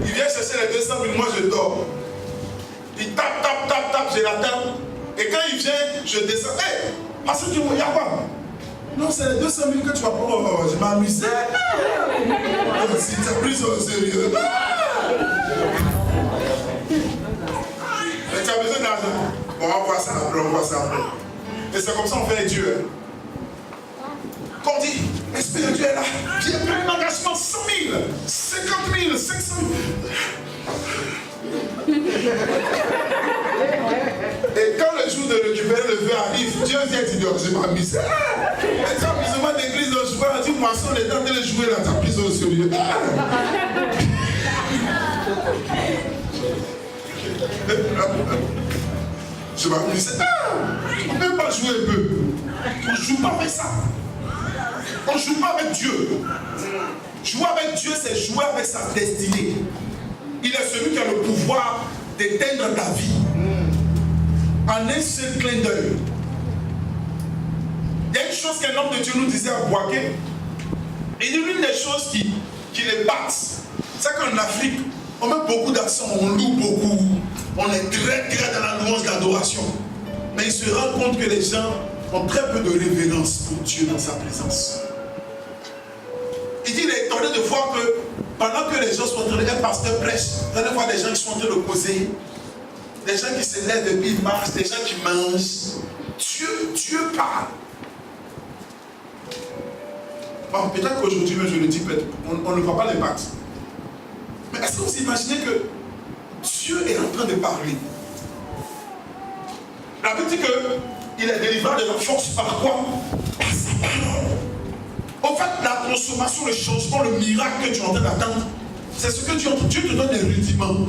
Il vient chercher les 200 000, moi je dors. Il tape, je l'attends. Et quand il vient, je descends. Hé, Pasteur Tchombo, il y a quoi? Non, c'est les 200 000 que tu vas prendre. Je m'amuse. Si tu as pris au sérieux. Mais tu as besoin d'argent. Bon, on va voir ça après, on va voir ça après. Et c'est comme ça qu'on fait Dieu. Quand on dit, l'Esprit de Dieu est là, viens prendre un engagement 100 000, 50 000, 500 000. Et quand le jour de récupérer le vœu arrive, Dieu vient te dire, je m'amuse. Et tu as besoin d'église, je vois, tu moissons les dents de les jouer là, tu as pris au sérieux. Je m'amuse. On ne peut pas jouer un peu. On ne joue pas avec ça. On ne joue pas avec Dieu. Jouer avec Dieu, c'est jouer avec sa destinée. Il est celui qui a le pouvoir d'éteindre ta vie. En un seul clin d'œil. Il y a une chose qu'un homme de Dieu nous disait à Boaké. Il dit l'une des choses qui les battent, c'est qu'en Afrique, on met beaucoup d'accent, on loue beaucoup, on est très dans la louange d'adoration. Mais il se rend compte que les gens ont très peu de révérence pour Dieu dans sa présence. Il dit, il est étonné de voir que pendant que les gens sont en train de, un pasteur prêche, vous allez voir des gens qui sont en train de causer, des gens qui se lèvent et puis ils marchent, des gens qui mangent. Dieu parle. Bon, peut-être qu'aujourd'hui, je le dis, on ne voit pas l'impact. Mais est-ce que vous imaginez que Dieu est en train de parler? La Bible dit qu'il est délivré de la force par quoi? Par sa parole. En fait, la transformation, le changement, le miracle que tu es en train d'attendre, c'est ce que Dieu te donne des rudiments.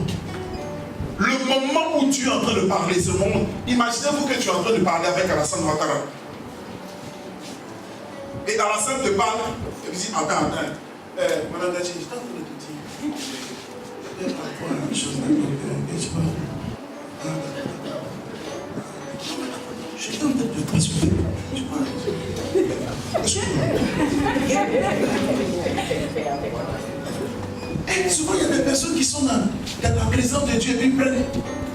Le moment où tu es en train de parler, ce moment, imaginez-vous que tu es en train de parler avec Alassane Ouattara. Et Alassane te parle, et il dit, attends, Madame Dachi, je t'en prie de te dire. Par rapport à la chose que tu parles. Je suis en train de te transmettre. Tu parles. Et souvent, il y a des personnes qui sont dans la présence de Dieu et puis ils prennent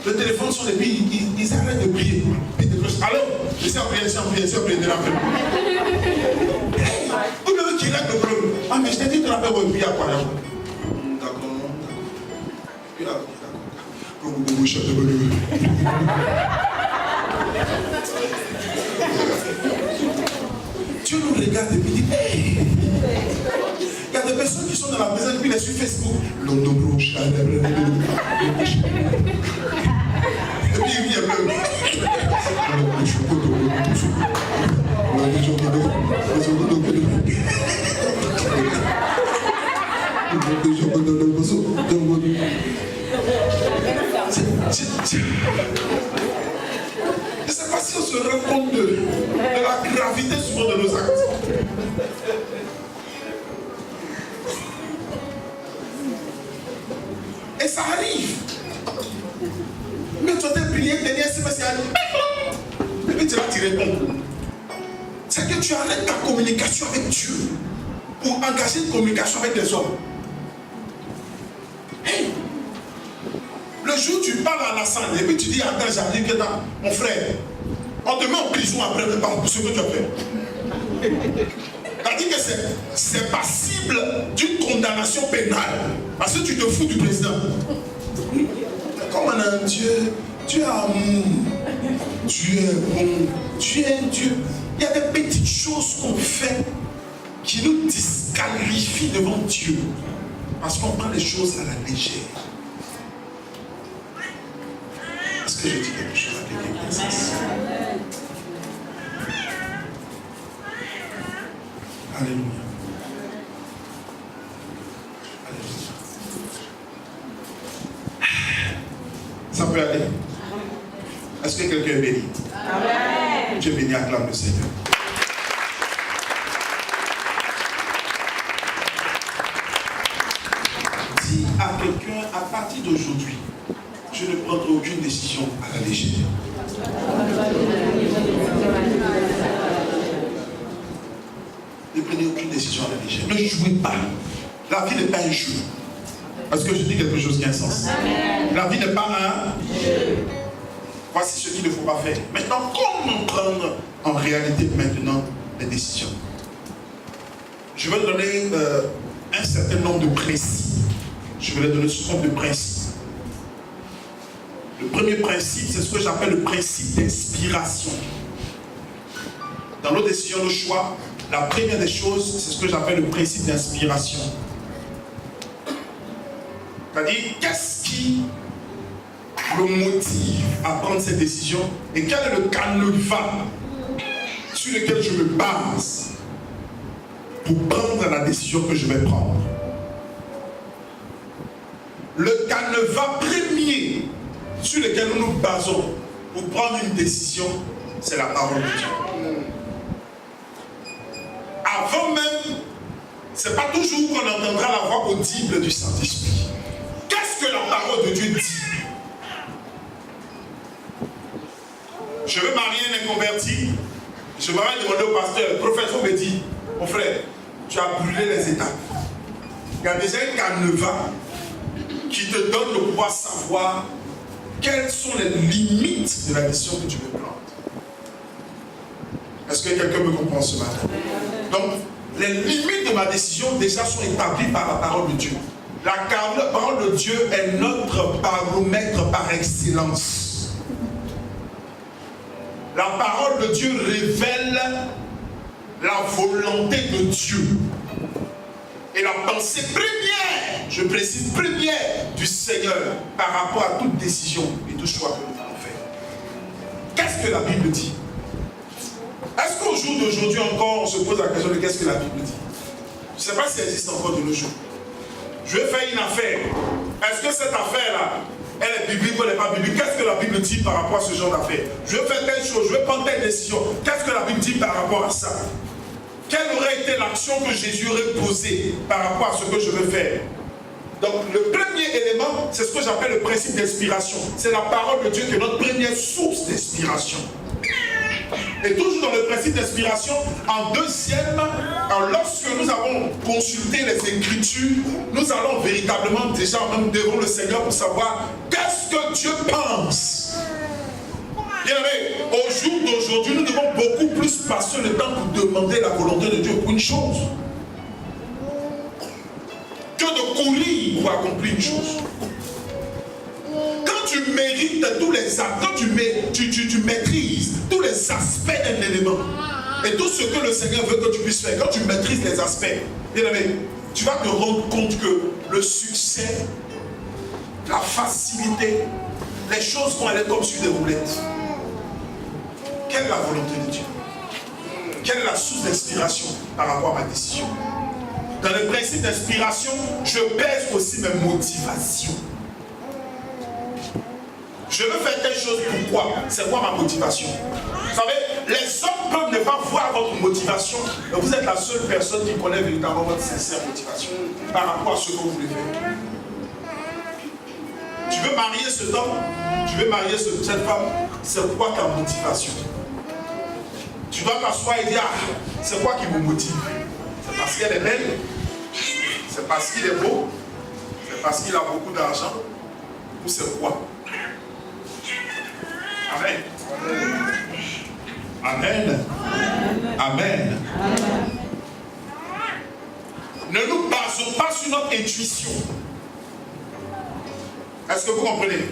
le téléphone sur les pieds, ils arrêtent de prier. Ils décrochent. Alors, laissez en prier, de la paix. Vous devez qu'il règle le problème. Ah, mais je t'ai dit de la paix, oui, puis à quoi? D'accord. Puis d'accord. Vous chef de bonheur. Dieu nous regarde et puis dit, hey! Il y a des personnes qui sont dans la maison et puis les sur Facebook. Et puis il vient même. Je ne sais pas si on se rend compte de la gravité souvent de nos actes. Et ça arrive. Mais tu as prié, dernier SMS, et puis tu vas t'y répondre. C'est que tu arrêtes ta communication avec Dieu pour engager une communication avec les hommes. Hey, le jour où tu parles à la salle et puis tu dis attends, j'arrive que dans mon frère, on te met en prison après pour ce que tu as fait. C'est-à-dire que c'est passible d'une condamnation pénale parce que tu te fous du président. Comme un Dieu, Dieu est amour, Dieu est bon, Dieu est Dieu. Il y a des petites choses qu'on fait qui nous disqualifient devant Dieu parce qu'on prend les choses à la légère. Est-ce que je dis quelque chose à quelqu'un qui est ici? Alléluia. Alléluia. Ça peut aller. Est-ce que quelqu'un est béni? Amen. Dieu béni, acclame le Seigneur. Dis à quelqu'un, à partir d'aujourd'hui, je ne prendrai aucune décision à la légère. Ne prenez aucune décision à la légère. Ne jouez pas. La vie n'est pas un jeu. Est-ce que je dis quelque chose qui a un sens? La vie n'est pas un jeu. Voici ce qu'il ne faut pas faire. Maintenant, comment prendre en réalité maintenant les décisions? Je vais donner un certain nombre de principes. Je vais donner ce nombre de principes. Le premier principe, c'est ce que j'appelle le principe d'inspiration. Dans nos décisions, nos choix, la première des choses, c'est ce que j'appelle le principe d'inspiration. C'est-à-dire, qu'est-ce qui me motive à prendre cette décision et quel est le canevas sur lequel je me base pour prendre la décision que je vais prendre. Le canevas premier sur lequel nous nous basons pour prendre une décision, c'est la parole de Dieu. Avant même, ce n'est pas toujours qu'on entendra la voix audible du Saint-Esprit. Qu'est-ce que la parole de Dieu dit? Je veux marier un inconverti. Je vais demander au pasteur, le professeur me dit, mon frère, tu as brûlé les étapes. Il y a déjà un canevas qui te donne le pouvoir de savoir quelles sont les limites de la décision que tu veux prendre. Est-ce que quelqu'un me comprend ce matin? Donc, les limites de ma décision déjà sont établies par la parole de Dieu. La parole de Dieu est notre baromètre par excellence. La parole de Dieu révèle la volonté de Dieu. Et la pensée première, je précise première, du Seigneur par rapport à toute décision et tout choix que nous allons faire. Qu'est-ce que la Bible dit? Est-ce qu'au jour d'aujourd'hui encore, on se pose la question de qu'est-ce que la Bible dit? Je ne sais pas si elle existe encore de nos jours. Je vais faire une affaire. Est-ce que cette affaire-là, elle est biblique ou elle n'est pas biblique? Qu'est-ce que la Bible dit par rapport à ce genre d'affaire? Je vais faire telle chose, je vais prendre telle décision. Qu'est-ce que la Bible dit par rapport à ça? quelle aurait été l'action que Jésus aurait posée par rapport à ce que je veux faire? Donc le premier élément, c'est ce que j'appelle le principe d'inspiration. C'est la parole de Dieu qui est notre première source d'inspiration. Et toujours dans le principe d'inspiration, en deuxième, lorsque nous avons consulté les Écritures, nous allons véritablement déjà même devant le Seigneur pour savoir qu'est-ce que Dieu pense. Bien aimé, au jour d'aujourd'hui, nous devons beaucoup plus passer le temps pour demander la volonté de Dieu pour une chose, que de courir pour accomplir une chose. Quand tu mérites tous les actes, quand tu maîtrises tous les aspects d'un élément, et tout ce que le Seigneur veut que tu puisses faire, quand tu maîtrises les aspects, bien aimé, tu vas te rendre compte que le succès, la facilité, les choses vont aller comme sur des roulettes. Quelle est la volonté de Dieu? Quelle est la source d'inspiration par rapport à ma décision? Dans le principe d'inspiration, je pèse aussi mes motivations. Je veux faire telle chose, pourquoi? C'est quoi ma motivation? Vous savez, les hommes peuvent ne pas voir votre motivation, mais vous êtes la seule personne qui connaît véritablement votre sincère motivation par rapport à ce que vous voulez faire. Tu veux marier cet homme, tu veux marier cette femme, c'est quoi ta motivation? Tu dois t'asseoir et dire, ah, c'est quoi qui vous motive? C'est parce qu'elle est belle? C'est parce qu'il est beau? C'est parce qu'il a beaucoup d'argent? Ou c'est quoi? Amen. Amen. Amen. Ne nous basons pas sur notre intuition. Est-ce que vous comprenez?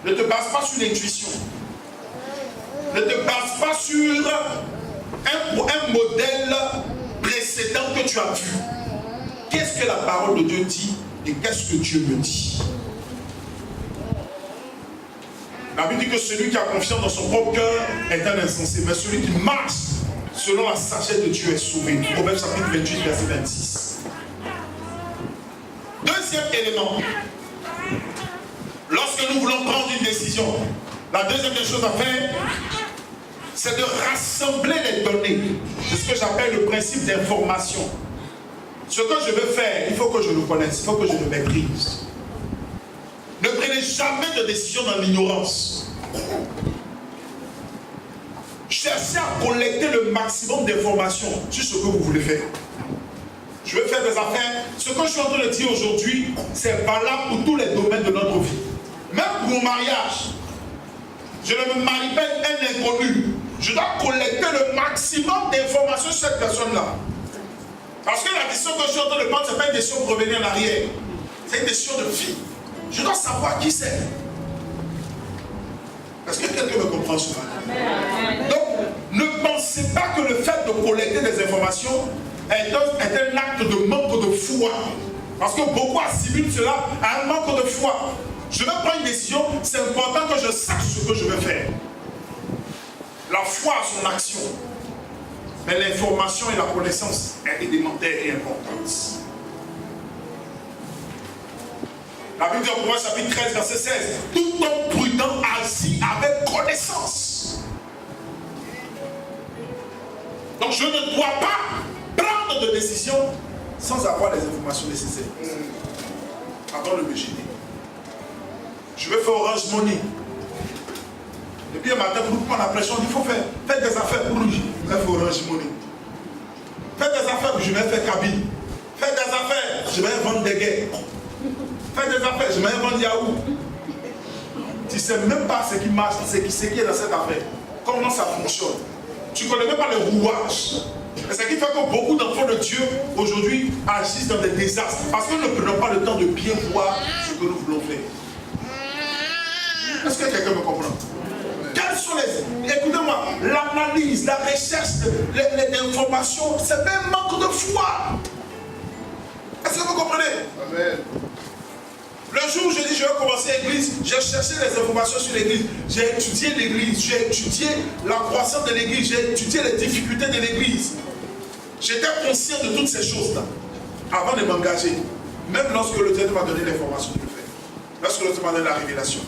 Ne te base pas sur l'intuition. Ne te base pas sur un modèle précédent que tu as vu. Qu'est-ce que la parole de Dieu dit et qu'est-ce que Dieu me dit? La Bible dit que celui qui a confiance dans son propre cœur est un insensé, mais celui qui marche selon la sagesse de Dieu est sauvé. Proverbe chapitre 28, verset 26. Deuxième élément. Lorsque nous voulons prendre une décision, la deuxième des choses à faire, c'est de rassembler les données. C'est ce que j'appelle le principe d'information. Ce que je veux faire, il faut que je le connaisse, il faut que je le maîtrise. Ne prenez jamais de décision dans l'ignorance. Cherchez à collecter le maximum d'informations sur ce que vous voulez faire. Je veux faire des affaires. Ce que je suis en train de dire aujourd'hui, c'est valable pour tous les domaines de notre vie. Même pour mon mariage. Je ne me marie pas un inconnu. Je dois collecter le maximum d'informations sur cette personne-là. Parce que la décision que je suis en train de prendre, ce n'est pas une décision pour revenir en arrière. C'est une décision de vie. Je dois savoir qui c'est. Est-ce que quelqu'un me comprend ce matin? Donc, ne pensez pas que le fait de collecter des informations est un acte de manque de foi. Parce que beaucoup assimilent cela à un manque de foi. Je veux prendre une décision, c'est important que je sache ce que je veux faire. La foi a son action. Mais l'information et la connaissance est élémentaire et importante. La Bible dit en Proverbe chapitre 13, verset 16, tout homme prudent agit avec connaissance. Donc je ne dois pas prendre de décision sans avoir les informations nécessaires. Avant de me gêner. Je vais faire Orange Money. Et puis un matin, pour nous prendre la pression, il faut faire. Faites des affaires pour lui. Je vais faire Orange Money. Faites des affaires, je vais faire cabine. Faites des affaires, je vais vendre des guerres. Faites des affaires, je vais vendre Yahoo. Tu ne sais même pas ce qui marche, ce qui est dans cette affaire. Comment ça fonctionne. Tu ne connais même pas le rouage. Et ce qui fait que beaucoup d'enfants de Dieu aujourd'hui agissent dans des désastres. Parce que nous ne prenons pas le temps de bien voir ce que nous voulons faire. Est-ce que quelqu'un me comprend? Quelles sont les... Écoutez-moi, l'analyse, la recherche, les informations, c'est un manque de foi. Est-ce que vous comprenez? Amen. Le jour où je dis je vais commencer l'église, j'ai cherché les informations sur l'église, j'ai étudié l'église, j'ai étudié la croissance de l'église, j'ai étudié les difficultés de l'église. J'étais conscient de toutes ces choses-là avant de m'engager. Même lorsque le Dieu m'a donné l'information de le faire. Lorsque le Dieu m'a donné la révélation.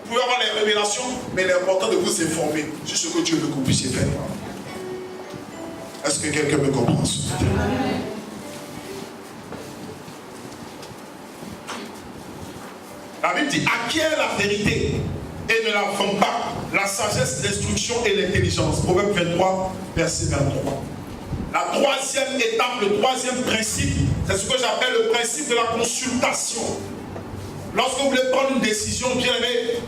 Vous pouvez avoir les révélations, mais il est important de vous informer sur ce que Dieu veut que vous puissiez faire. Est-ce Est-ce que quelqu'un me comprend ce matin? La Bible dit, acquiert la vérité et ne la vend pas. La sagesse, l'instruction et l'intelligence. Proverbe 23, verset 23. La troisième étape, le troisième principe, c'est ce que j'appelle le principe de la consultation. Lorsque vous voulez prendre une décision, bien aimé,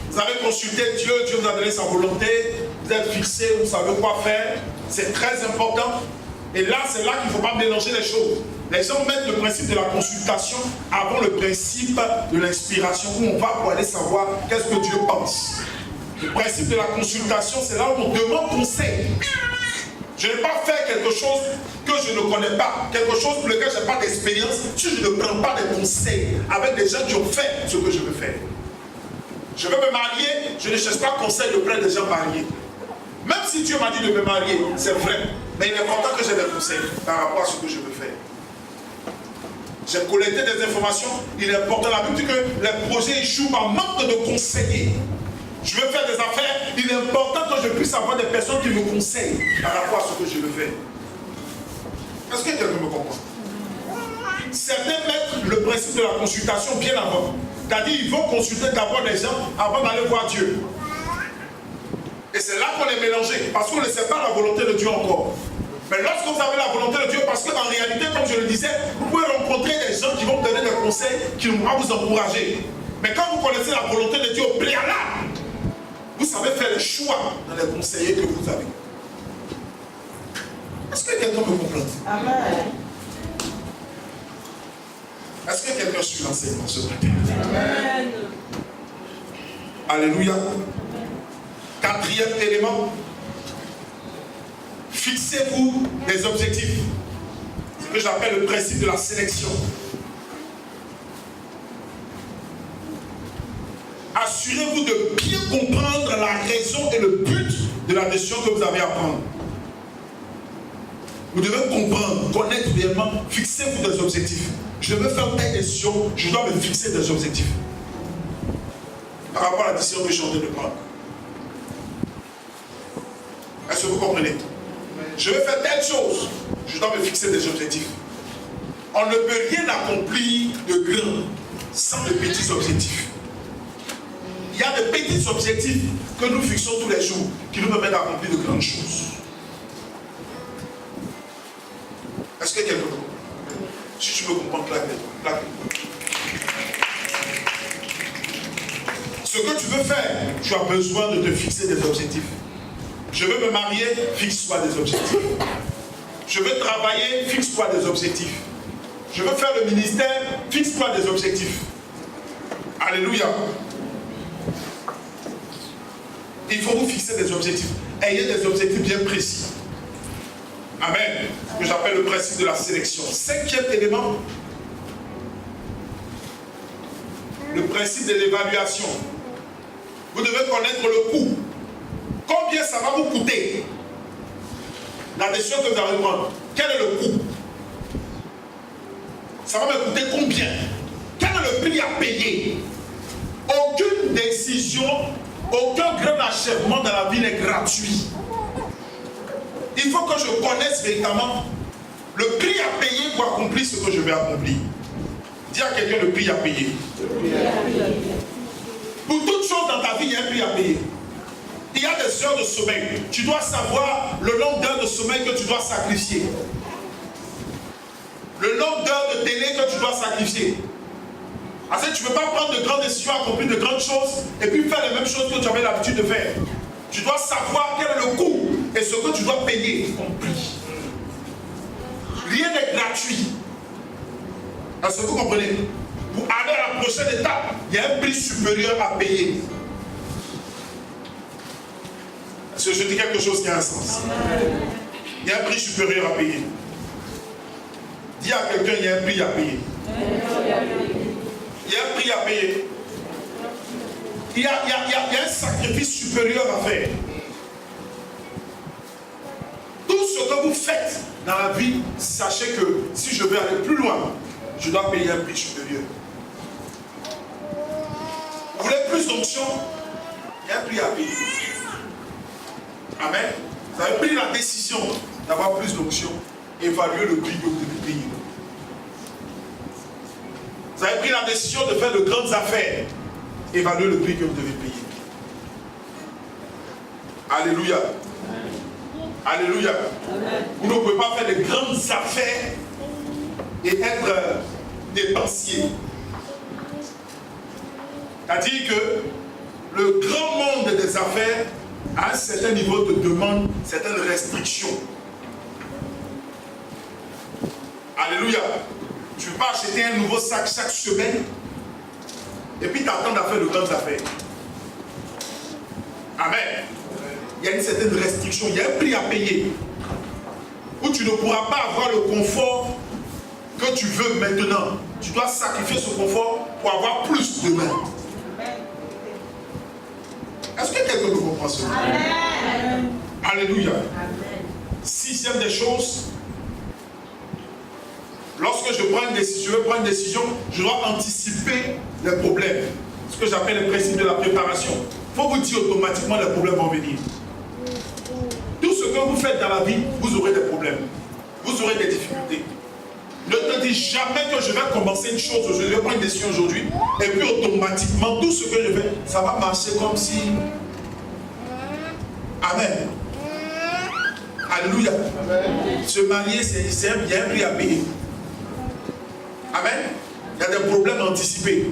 vous avez consulté Dieu, Dieu vous a donné sa volonté, vous êtes fixé, vous savez quoi faire, c'est très important. Et là, c'est là qu'il ne faut pas mélanger les choses. Les gens mettent le principe de la consultation avant le principe de l'inspiration, où on va pour aller savoir qu'est-ce que Dieu pense. Le principe de la consultation, c'est là où on demande conseil. Je n'ai pas fait quelque chose que je ne connais pas, quelque chose pour lequel je n'ai pas d'expérience, si je ne prends pas des conseils avec des gens qui ont fait ce que je veux faire. Je veux me marier, je ne cherche pas conseil auprès des gens mariés. Même si Dieu m'a dit de me marier, c'est vrai, mais il est important que j'ai des conseils par rapport à ce que je veux faire. J'ai collecté des informations, il est important. La Bible dit que les projets échouent par manque de conseillers. Je veux faire des affaires, il est important que je puisse avoir des personnes qui me conseillent par rapport à ce que je veux faire. Est-ce que quelqu'un me comprend? Certains mettent le principe de la consultation bien avant. C'est-à-dire qu'ils vont consulter d'abord les gens avant d'aller voir Dieu. Et c'est là qu'on est mélangé, parce qu'on ne sait pas la volonté de Dieu encore. Mais lorsque vous avez la volonté de Dieu, parce qu'en réalité, comme je le disais, vous pouvez rencontrer des gens qui vont vous donner des conseils, qui vont vous encourager. Mais quand vous connaissez la volonté de Dieu au préalable, vous savez faire le choix dans les conseillers que vous avez. Est-ce que quelqu'un me comprend? Amen. Est-ce que quelqu'un suit l'enseignement ce matin? Amen. Alléluia. Quatrième élément, fixez-vous des objectifs. C'est ce que j'appelle le principe de la sélection. Assurez-vous de bien comprendre la raison et le but de la décision que vous avez à prendre. Vous devez comprendre, connaître réellement, fixez-vous des objectifs. Je veux faire telle décision, je dois me fixer des objectifs. Par rapport à la décision que je suis en train de prendre. Est-ce que vous comprenez? Je veux faire telle chose, je dois me fixer des objectifs. On ne peut rien accomplir de grand sans de petits objectifs. Il y a de petits objectifs que nous fixons tous les jours qui nous permettent d'accomplir de grandes choses. Est-ce que quelqu'un me comprend? Si tu me comprends, claque. Ce que tu veux faire, tu as besoin de te fixer des objectifs. Je veux me marier, fixe-toi des objectifs. Je veux travailler, fixe-toi des objectifs. Je veux faire le ministère, fixe-toi des objectifs. Alléluia. Il faut vous fixer des objectifs. Ayez des objectifs bien précis. Amen. Ce que j'appelle le principe de la sélection. Cinquième élément, le principe de l'évaluation. Vous devez connaître le coût. Combien ça va vous coûter la décision que vous allez prendre? Quel est le coût? Ça va me coûter combien? Quel est le prix à payer? Aucune décision, aucun grand achèvement dans la vie n'est gratuit. Il faut que je connaisse véritablement le prix à payer pour accomplir ce que je vais accomplir. Dis à quelqu'un le prix à payer. Pour toute chose dans ta vie, il y a un prix à payer. Il y a des heures de sommeil. Tu dois savoir le nombre d'heures de sommeil que tu dois sacrifier. Le nombre d'heures de télé que tu dois sacrifier. Parce que tu ne peux pas prendre de grandes décisions, accomplir de grandes choses et puis faire les mêmes choses que tu avais l'habitude de faire. Tu dois savoir quel est le coût et ce que tu dois payer comme prix. Rien n'est gratuit. Est-ce que vous comprenez? Pour aller à la prochaine étape, il y a un prix supérieur à payer. Est-ce que je dis quelque chose qui a un sens? Il y a un prix supérieur à payer. Dis à quelqu'un, il y a un prix à payer. Il y a un prix à payer. Il y a un sacrifice supérieur à faire. Tout ce que vous faites dans la vie, sachez que si je veux aller plus loin, je dois payer un prix supérieur. Vous voulez plus d'onction? Il y a un prix à payer. Amen. Vous avez pris la décision d'avoir plus d'options, évaluez le prix que vous devez payer. Vous avez pris la décision de faire de grandes affaires, évaluez le prix que vous devez payer. Alléluia. Alléluia. Vous ne pouvez pas faire de grandes affaires et être dépensier. C'est-à-dire que le grand monde des affaires, à un certain niveau, te demande certaines restrictions. Alléluia. Tu ne peux pas acheter un nouveau sac chaque semaine et puis t'attendre à faire de grandes affaires. Amen. Il y a une certaine restriction, il y a un prix à payer. Où tu ne pourras pas avoir le confort que tu veux maintenant. Tu dois sacrifier ce confort pour avoir plus demain. Est-ce que quelqu'un me comprend cela? Alléluia. Sixième des choses, lorsque je prends une décision, je dois anticiper les problèmes. Ce que j'appelle le principe de la préparation. Il faut vous dire automatiquement les problèmes vont venir. Tout ce que vous faites dans la vie, vous aurez des problèmes. Vous aurez des difficultés. Ne te dis jamais que je vais commencer une chose, je vais prendre une décision aujourd'hui, et puis automatiquement, tout ce que je fais, ça va marcher comme si... Amen. Alléluia. Se marier, c'est un prix à payer. Amen. Il y a des problèmes anticipés.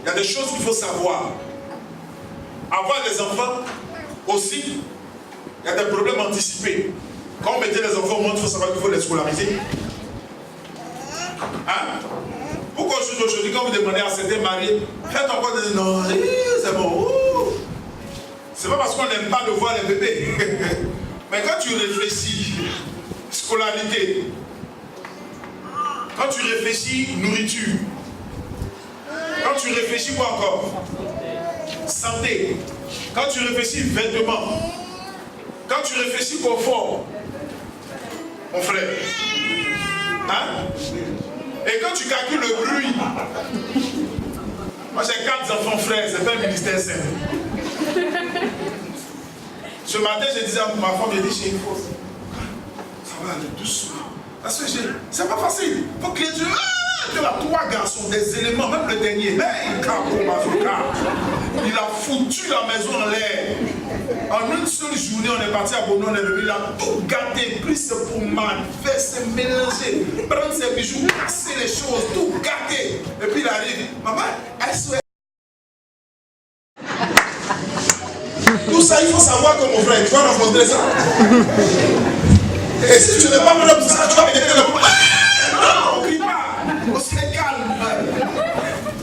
Il y a des choses qu'il faut savoir. Avoir des enfants aussi, il y a des problèmes anticipés. Quand on mettait les enfants au monde, il faut savoir qu'il faut les scolariser. Hein? Pourquoi aujourd'hui, quand vous demandez à certains mariés, faites encore des... Non, c'est bon. C'est pas parce qu'on n'aime pas de voir les bébés. Mais quand tu réfléchis, scolarité, quand tu réfléchis, nourriture, quand tu réfléchis quoi encore? Santé, quand tu réfléchis, vêtements, quand tu réfléchis, confort, mon frère. Hein? Et quand tu calcules le bruit, moi j'ai 4 enfants frères, c'est pas un ministère sain. Ce matin, je disais à ma femme, j'ai dit chez une fois, ça va aller doucement. Parce que c'est pas facile. Il faut que les yeux, tu as 3 garçons, des éléments, même le dernier, il a foutu la maison en l'air. En une seule journée, on est parti à Bono, on est venu, il a tout gâté, pris ce pour mal, faire se mélanger, prendre ses bijoux, casser les choses, tout gâté. Et puis il arrive, maman, elle souhaite. Tout ça, il faut savoir que mon frère, tu vas rencontrer ça. Et si tu n'es pas prêt pour ça, tu vas péter le problème. Non, on ne crie pas. On se calme.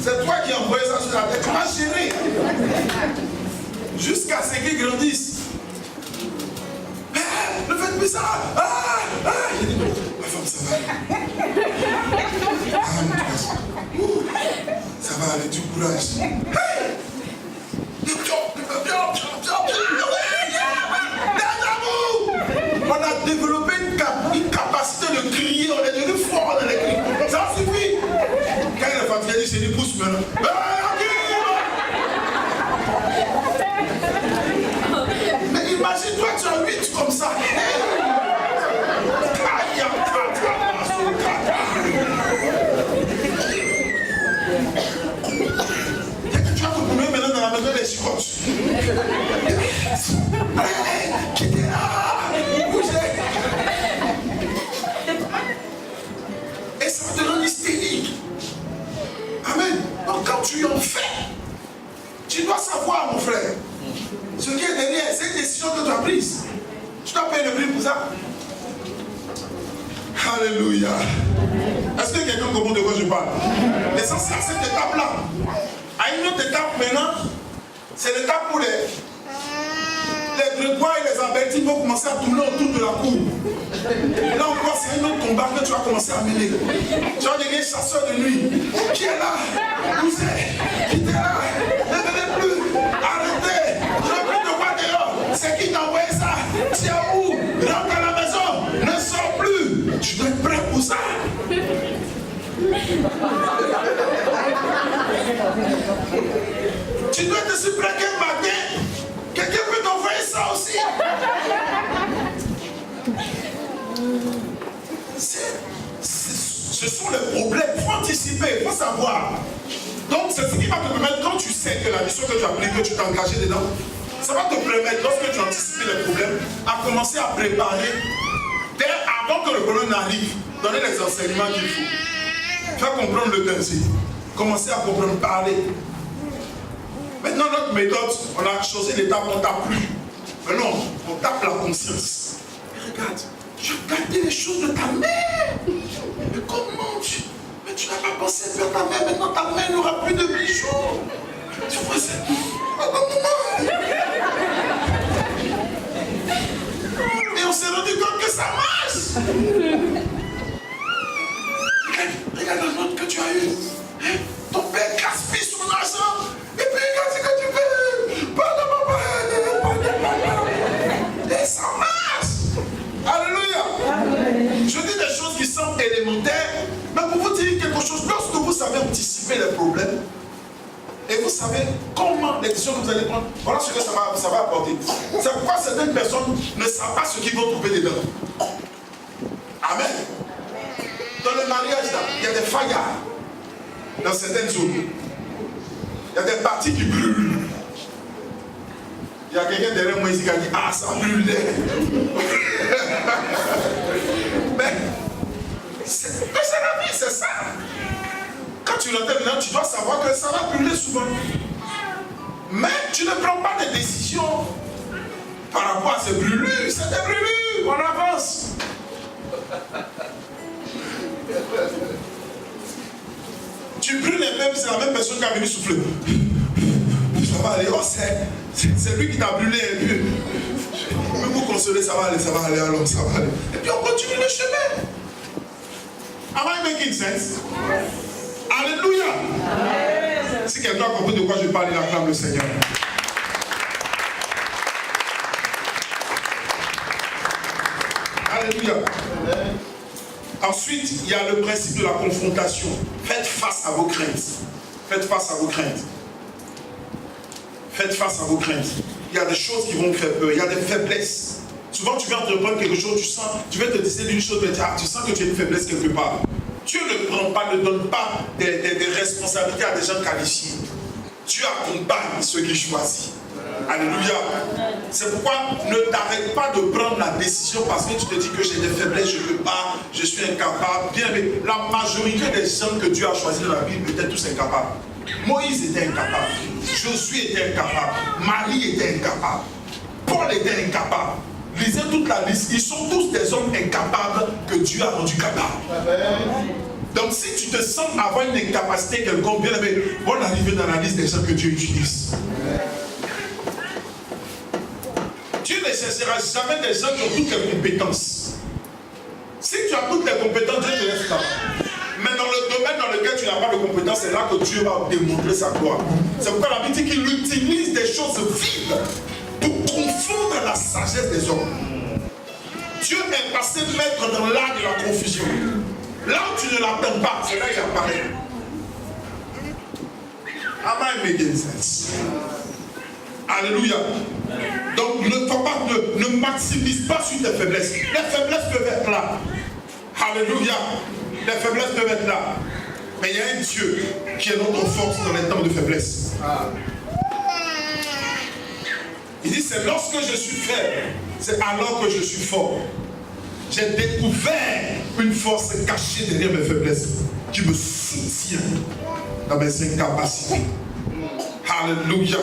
C'est toi qui as envoyé ça sur la tête. Tu vas gérer. Jusqu'à ce qu'ils grandissent. Ne faites plus ça. J'ai dit, ma femme, ça va. Ça va aller, du courage. On a développé une capacité de crier, on est devenu fort dans les cris. Ça suffit. Quand il est fatigué, il dit, pousse maintenant. Mais imagine-toi, tu as 8 comme ça. Tu vas te promener maintenant dans la maison des chicottes. Qui était là? Et ça va te rendre hystérique. Amen. Donc quand tu en fais, tu dois savoir, mon frère, ce qui est derrière, c'est une décision que tu as prise. Tu dois payer le prix pour ça. Alléluia. Est-ce que quelqu'un comprend de quoi je parle? Mais ça, c'est à cette étape-là. À une autre étape maintenant, c'est l'étape où les Grégoire et les Albertines vont commencer à tourner autour de la cour. Et là encore, c'est un autre combat que tu vas commencer à mener. Tu vas devenir chasseur de nuit. Qui est là? Où c'est? Qui était là? Ne venez plus. Arrêtez. Je ne veux plus te voir dehors. C'est qui t'a envoyé ça? Tu es où? Rentre à la maison. Ne sors plus. Tu dois être prêt pour ça. Tu dois être si prêt qu'un matin, quelqu'un peut t'envoyer ça aussi. Ce sont les problèmes. Il faut anticiper, il faut savoir. Donc, c'est ce qui va te permettre, quand tu sais que la mission que tu as prise, que tu t'es engagé dedans, ça va te permettre, lorsque tu anticipes les problèmes, à commencer à préparer, avant que le problème n'arrive, donner les enseignements qu'il faut. Faire comprendre le principe. Commencer à comprendre, parler. Maintenant, notre méthode, on a choisi l'étape, on ne tape plus. Maintenant, on tape la conscience. Regarde, tu as gardé les choses de ta mère. Mais comment tu... Mais tu n'as pas pensé à faire ta mère, maintenant ta mère n'aura plus de bijoux. Tu vois, c'est... Et on s'est rendu compte que ça marche. Regarde la note que tu as eue. Hein? Ton père gaspille son argent. Et puis regarde ce que tu fais. Pas de papa. Et ça marche. Alléluia. Je dis des choses qui semblent élémentaires, mais pour vous dire quelque chose, lorsque vous savez anticiper les problèmes, et vous savez comment les décisions que vous allez prendre, voilà ce que ça va apporter. C'est pourquoi certaines personnes ne savent pas ce qu'ils vont trouver dedans. Amen. Dans le mariage, là, il y a des faillards dans certaines zones. Il y a des parties qui brûlent. Il y a quelqu'un derrière moi ici qui a dit, ah, ça brûlait. Mais c'est la vie, c'est ça. Quand tu l'entends maintenant, tu dois savoir que ça va brûler souvent. Mais tu ne prends pas de décision par rapport à ces brûlures. C'est des brûlures, on avance. Tu brûles les mêmes, c'est la même personne qui a venu souffler. Ça va aller, oh, c'est lui qui t'a brûlé. Même vous consoler, ça va aller, alors ça va aller. Et puis on continue le chemin. Am I making sense? Alléluia. Si quelqu'un a compris de quoi je parle, il acclame le Seigneur. Alléluia. Ensuite, il y a le principe de la confrontation. Faites face à vos craintes. Faites face à vos craintes. Faites face à vos craintes. Il y a des choses qui vont vous faire peur. Il y a des faiblesses. Souvent, tu vas entreprendre quelque chose, tu vas te décider d'une chose, tu sens que tu as une faiblesse quelque part. Dieu ne prend pas, ne donne pas des responsabilités à des gens qualifiés. Dieu accompagne ceux qu'il choisit. Alléluia. C'est pourquoi ne t'arrête pas de prendre la décision parce que tu te dis que j'ai des faiblesses, je ne peux pas, je suis incapable. Bien, mais la majorité des gens que Dieu a choisis dans la Bible étaient tous incapables. Moïse était incapable, Josué était incapable, Marie était incapable, Paul était incapable. Lisez toute la liste, ils sont tous des hommes incapables que Dieu a rendus capables. Donc si tu te sens avoir une incapacité quelconque, bien aimé, on arrive dans la liste des gens que Dieu utilise. Dieu ne cherchera jamais des gens qui ont toutes les compétences. Si tu as toutes les compétences, Dieu te laisse là. Mais dans le domaine dans lequel tu n'as pas de compétences, c'est là que Dieu va démontrer sa gloire. C'est pourquoi la Bible dit qu'il utilise des choses vides pour confondre la sagesse des hommes. Dieu est passé maître dans l'art de la confusion. Là où tu ne l'attends pas, c'est là qu'il apparaît. Am I making sense? Alléluia. Donc ne maximise pas sur tes faiblesses. Les faiblesses peuvent être là. Alléluia. Les faiblesses peuvent être là. Mais il y a un Dieu qui est notre force dans les temps de faiblesse. Il dit, c'est lorsque je suis faible, c'est alors que je suis fort. J'ai découvert une force cachée derrière mes faiblesses qui me soutient dans mes incapacités. Alléluia.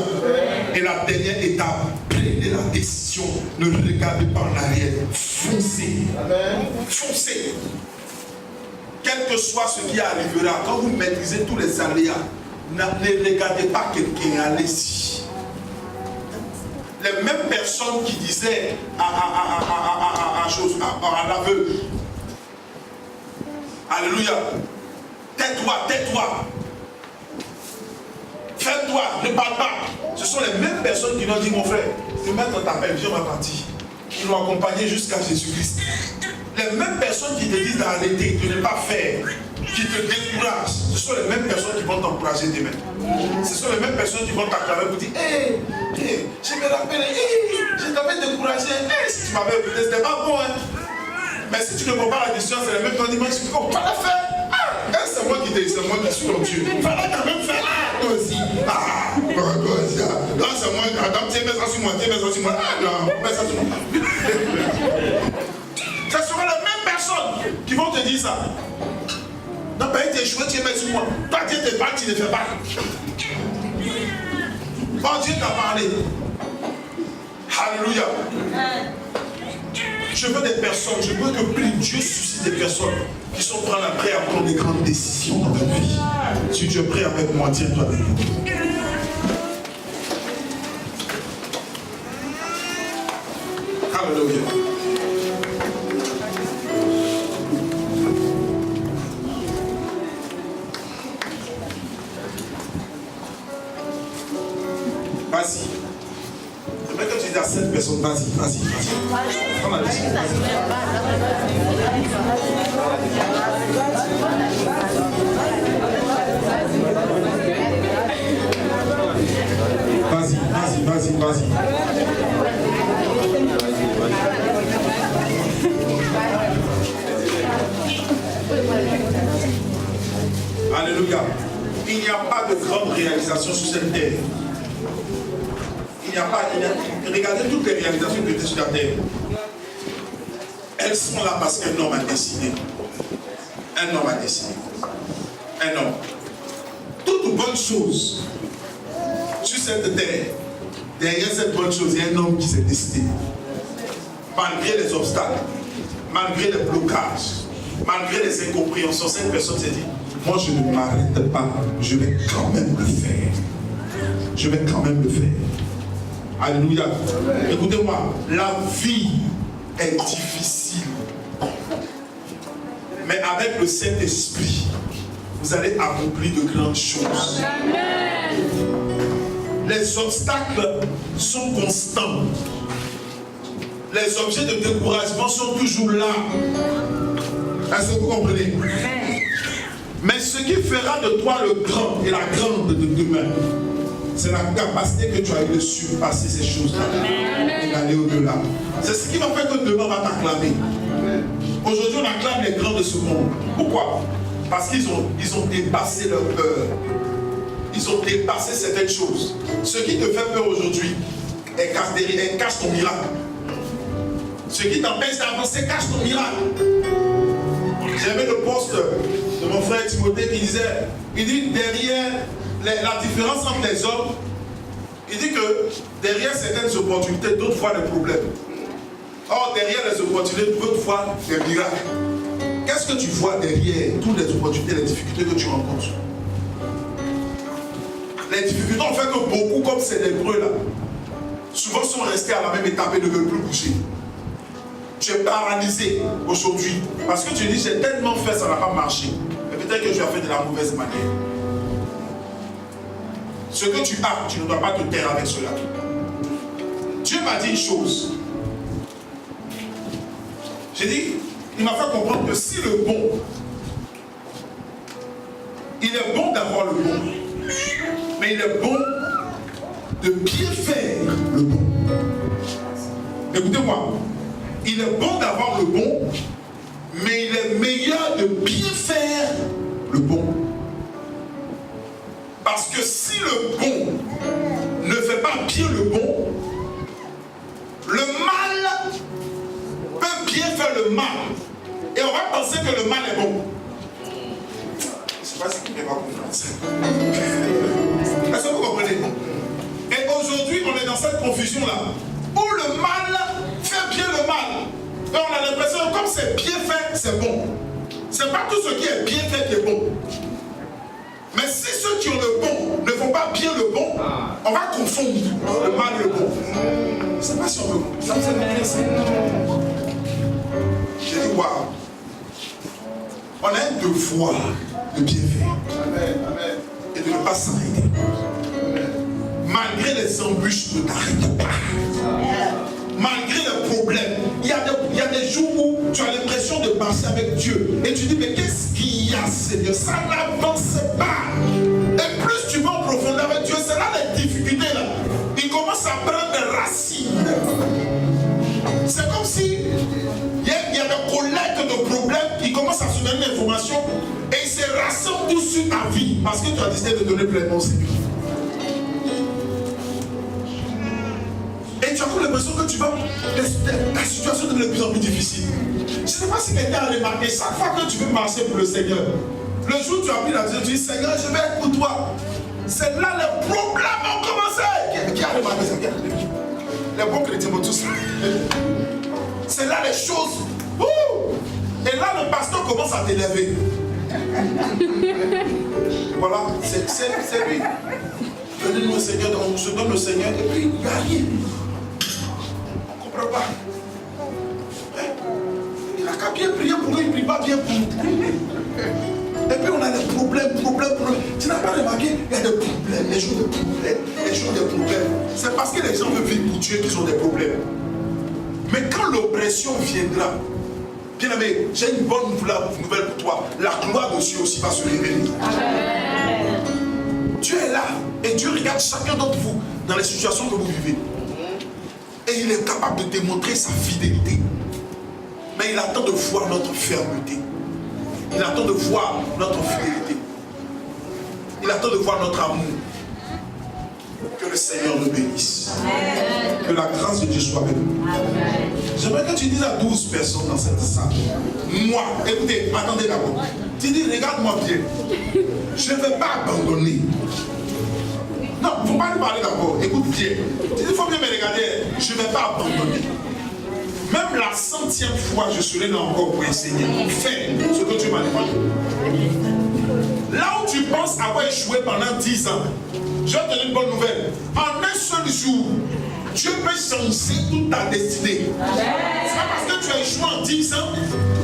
Et la dernière étape, prenez la décision, ne regardez pas en arrière, foncez. Foncez. Quel que soit ce qui arrivera, quand vous maîtrisez tous les aléas, ne regardez pas quelqu'un, allez-y. Les mêmes personnes qui disaient à l'aveugle, alléluia, tais-toi, tais-toi, fais-toi, ne parle pas. Ce sont les mêmes personnes qui nous ont dit, mon frère, te mettre dans ta peine, viens ma partie. Ils l'ont accompagné jusqu'à Jésus-Christ. Les mêmes personnes qui te disent d'arrêter, de ne pas faire, qui te découragent, ce sont les mêmes personnes qui vont t'encourager demain. Ce sont les mêmes personnes qui vont t'acclamer pour dire, hé, je me rappelle, je t'avais découragé, si tu m'avais écouté, c'était pas bon. Hein. Mais si tu ne prends pas la décision, c'est les mêmes personnes qui vont dire, il ne faut pas la faire. c'est moi qui suis ton Dieu. Il fallait quand même faire toi aussi. Ah, toi aussi. Non, c'est moi. Attends, tiens, mets ça sur moi, tiens, mets ça sur moi. Ah non, mets ça sur moi. Ce sera les mêmes personnes qui vont te dire ça. Non, ben, tu es échoué, tu es mis sur moi. Toi, Dieu te parle, tu ne fais pas. Bon, Dieu t'a parlé. Alléluia. Je veux des personnes, je veux que plus Dieu suscite des personnes qui sont prêtes à prendre des grandes décisions dans leur vie. Si tu es prêt avec moi, tiens-toi avec moi. Alléluia. Vas-y. Je veux que tu dises à 7 personnes, vas-y. Prends la décision. Vas-y. Alléluia. Il n'y a pas de grande réalisation sur cette terre. Regardez toutes les réalisations qui étaient sur la terre. Elles sont là parce qu'un homme a décidé. Un homme a décidé. Un homme. Toute bonne chose sur cette terre, derrière cette bonne chose, il y a un homme qui s'est décidé. Malgré les obstacles, malgré les blocages, malgré les incompréhensions, cette personne s'est dit, moi je ne m'arrête pas, je vais quand même le faire. Je vais quand même le faire. Alléluia. Écoutez-moi, la vie est difficile. Mais avec le Saint-Esprit, vous allez accomplir de grandes choses. Amen. Les obstacles sont constants. Les objets de découragement sont toujours là. Est-ce que vous comprenez? Amen. Mais ce qui fera de toi le grand et la grande de demain, c'est la capacité que tu as eu de surpasser ces choses-là et d'aller au-delà. C'est ce qui va faire que demain on va t'acclamer. Aujourd'hui, on acclame les grands de ce monde. Pourquoi? Parce qu'ils ont dépassé leur peur. Ils ont dépassé certaines choses. Ce qui te fait peur aujourd'hui, elle cache ton miracle. Ce qui t'empêche d'avancer cache ton miracle. J'aimais le poste de mon frère Timothée qui disait, il dit derrière la différence entre les hommes, il dit que derrière certaines opportunités, d'autres fois des problèmes. Or, derrière les opportunités, d'autres fois des miracles. Qu'est-ce que tu vois derrière toutes les opportunités, les difficultés que tu rencontres? Les difficultés ont fait que beaucoup, comme ces lépreux là, souvent sont restés à la même étape et ne veulent plus bouger. Tu es paralysé aujourd'hui parce que tu dis j'ai tellement fait, ça n'a pas marché. Mais peut-être que tu as fait de la mauvaise manière. Ce que tu as, tu ne dois pas te taire avec cela. Dieu m'a dit une chose. J'ai dit, il m'a fait comprendre que si le bon, il est bon d'avoir le bon, mais il est bon de bien faire le bon. Écoutez-moi, il est bon d'avoir le bon, mais il est meilleur de bien faire le bon. Parce que si le bon ne fait pas bien le bon, le mal peut bien faire le mal. Et on va penser que le mal est bon. Je ne sais pas si vous pouvez pas comprendre ça. Est-ce que vous comprenez? Et aujourd'hui, on est dans cette confusion-là, où le mal fait bien le mal. Et on a l'impression que comme c'est bien fait, c'est bon. Ce n'est pas tout ce qui est bien fait qui est bon. Mais si ceux qui ont le bon ne font pas bien le bon, on va confondre le mal et le bon. Je ne sais pas si on peut comprendre. Ça vous aime bien ça? J'ai dit, waouh. On a un devoir de bien faire. Et de ne pas s'arrêter. Malgré les embûches, ne t'arrête pas. Malgré les problèmes, il y a des jours où tu as l'impression de marcher avec Dieu. Et tu dis, mais qu'est-ce qu'il y a, Seigneur? Ça n'avance pas. Et plus tu vas en profondeur avec Dieu, c'est là les difficultés. Là. Il commence à prendre des racines. C'est comme si il y a des collègues de problèmes qui commencent à se donner l'information et ils se rassemblent tous sur ta vie parce que tu as décidé de donner pleinement au Seigneur. Et tu as comme l'impression que tu vas, ta situation devient de plus en plus difficile. Je ne sais pas si quelqu'un a remarqué, chaque fois que tu veux marcher pour le Seigneur, le jour où tu as pris la décision, tu dis Seigneur, je vais être pour toi. C'est là les problèmes ont commencé. Qui a remarqué ça? Les bons chrétiens vont tous. C'est là les choses. Et là, le pasteur commence à t'élever. Voilà, c'est lui. Donnez-nous au Seigneur, on se donne au Seigneur, et puis il n'y a rien. On ne comprend pas. Il n'a qu'à bien prier pour nous, il ne prie pas bien pour nous. Et puis on a des problèmes. Tu n'as pas remarqué, il y a des problèmes, les jours de problèmes. C'est parce que les gens veulent vivre pour Dieu qu'ils ont des problèmes. Mais quand l'oppression viendra, bien aimé, j'ai une bonne nouvelle pour toi. La gloire de Dieu aussi va se révéler. Amen. Dieu est là et Dieu regarde chacun d'entre vous dans les situations que vous vivez. Et il est capable de démontrer sa fidélité. Mais il attend de voir notre fermeté. Il attend de voir notre fidélité. Il attend de voir notre amour. Que le Seigneur nous bénisse. Amen. Que la grâce de Dieu soit avec nous. J'aimerais que tu dises à 12 personnes dans cette salle. Moi, écoutez, attendez d'abord. Tu dis, regarde-moi bien. Je ne vais pas abandonner. Non, il ne faut pas lui parler d'abord. Écoute bien. Tu dis, il faut bien me regarder. Je ne vais pas abandonner. Même la 100e fois, je serai là encore pour enseigner, pour faire ce que tu m'as demandé. Là où tu penses avoir échoué pendant 10 ans, je vais te donner une bonne nouvelle. En un seul jour, Dieu peut changer toute ta destinée. C'est pas parce que tu as échoué en 10 ans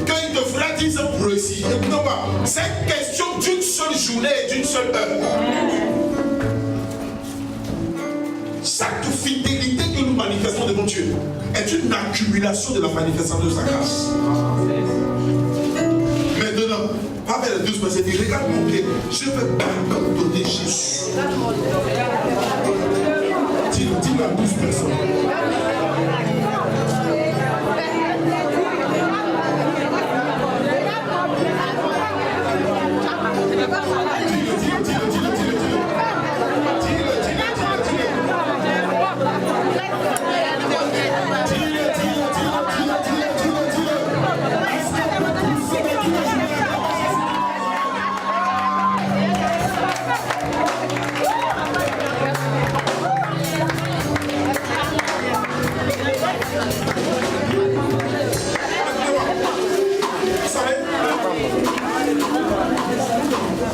qu'il te fera 10 ans pour réussir. Écoute-moi, c'est une question d'une seule journée et d'une seule heure. Chaque fidélité que nous manifestons devant Dieu est une accumulation de la manifestation de sa grâce. Maintenant, pas vers les 12 personnes, dit regarde mon pied, je ne veux pas abandonner Jésus. Dis-le à 12 personnes.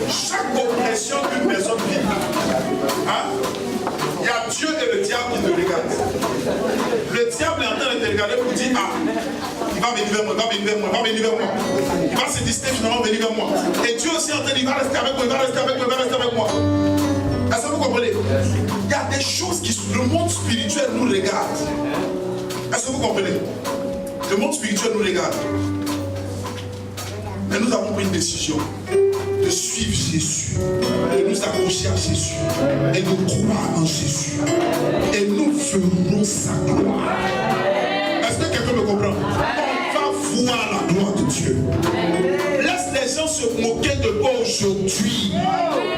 Chaque oppression qu'une personne vit, il y a Dieu et le diable qui te regardent. Le diable est en train de te regarder pour dire il va venir vers moi, il va venir vers moi, il va venir vers moi. Il va se distraire finalement venir vers moi. Et Dieu aussi est en train de dire il va rester avec moi, il va rester avec moi, il va rester avec moi. Est-ce que vous comprenez? Il y a des choses qui, le monde spirituel nous regarde. Est-ce que vous comprenez? Le monde spirituel nous regarde. Et nous avons pris une décision de suivre Jésus, de nous accrocher à Jésus et de croire en Jésus. Et nous ferons sa gloire. Est-ce que quelqu'un me comprend? On va voir la gloire de Dieu. Laisse les gens se moquer de toi aujourd'hui.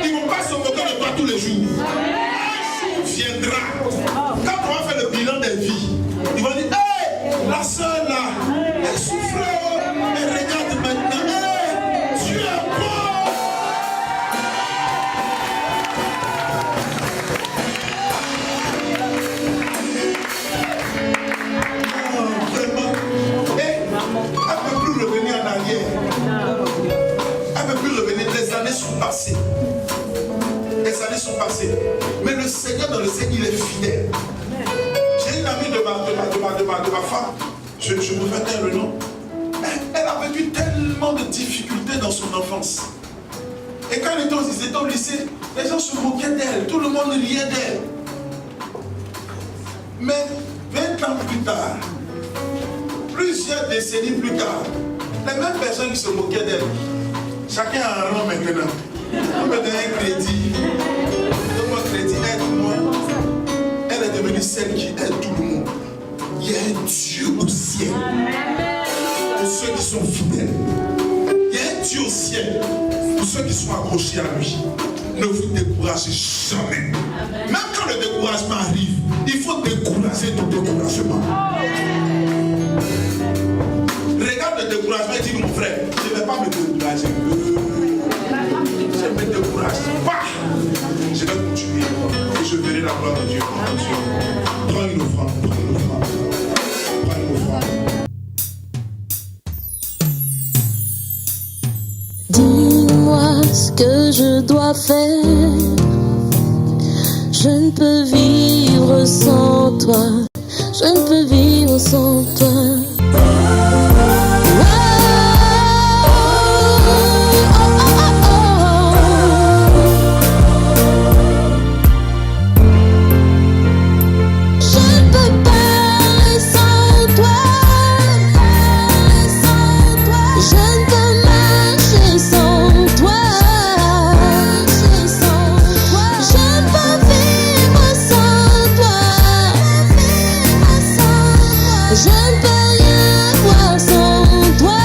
Ils ne vont pas se moquer de toi tous les jours. Un jour viendra, quand on va faire le bilan des vies, ils vont dire hey, la soeur là, elle souffrait, elle regarde maintenant. Dieu est bon. Vraiment. Et elle ne peut plus revenir en arrière. Elle ne peut plus revenir. Les années sont passées. Les années sont passées. Mais le Seigneur dans le ciel, il est fidèle. J'ai une amie de ma femme. Je vous fais taire le nom. Elle a vécu tellement de difficultés dans son enfance. Et quand elle était au lycée, les gens se moquaient d'elle, tout le monde riait d'elle. Mais 20 ans plus tard, plusieurs décennies plus tard, les mêmes personnes qui se moquaient d'elle, chacun a un rang maintenant. On me donne un crédit, donne-moi un crédit, aide-moi. Elle est devenue celle qui aide tout le monde. Il y a un Dieu au ciel. Pour ceux qui sont fidèles. Il y a un Dieu au ciel Pour ceux qui sont accrochés à lui, ne vous découragez jamais. Même quand le découragement arrive, il faut décourager tout découragement. Regarde le découragement et dis mon frère, je ne vais pas me décourager. Je me décourage pas. Je vais continuer et je verrai la gloire de Dieu. Prends une offrande, prends une offrande, prends une offrande. Dis-moi ce que je dois faire. Je ne peux vivre sans toi. Je ne peux vivre sans toi. Je ne peux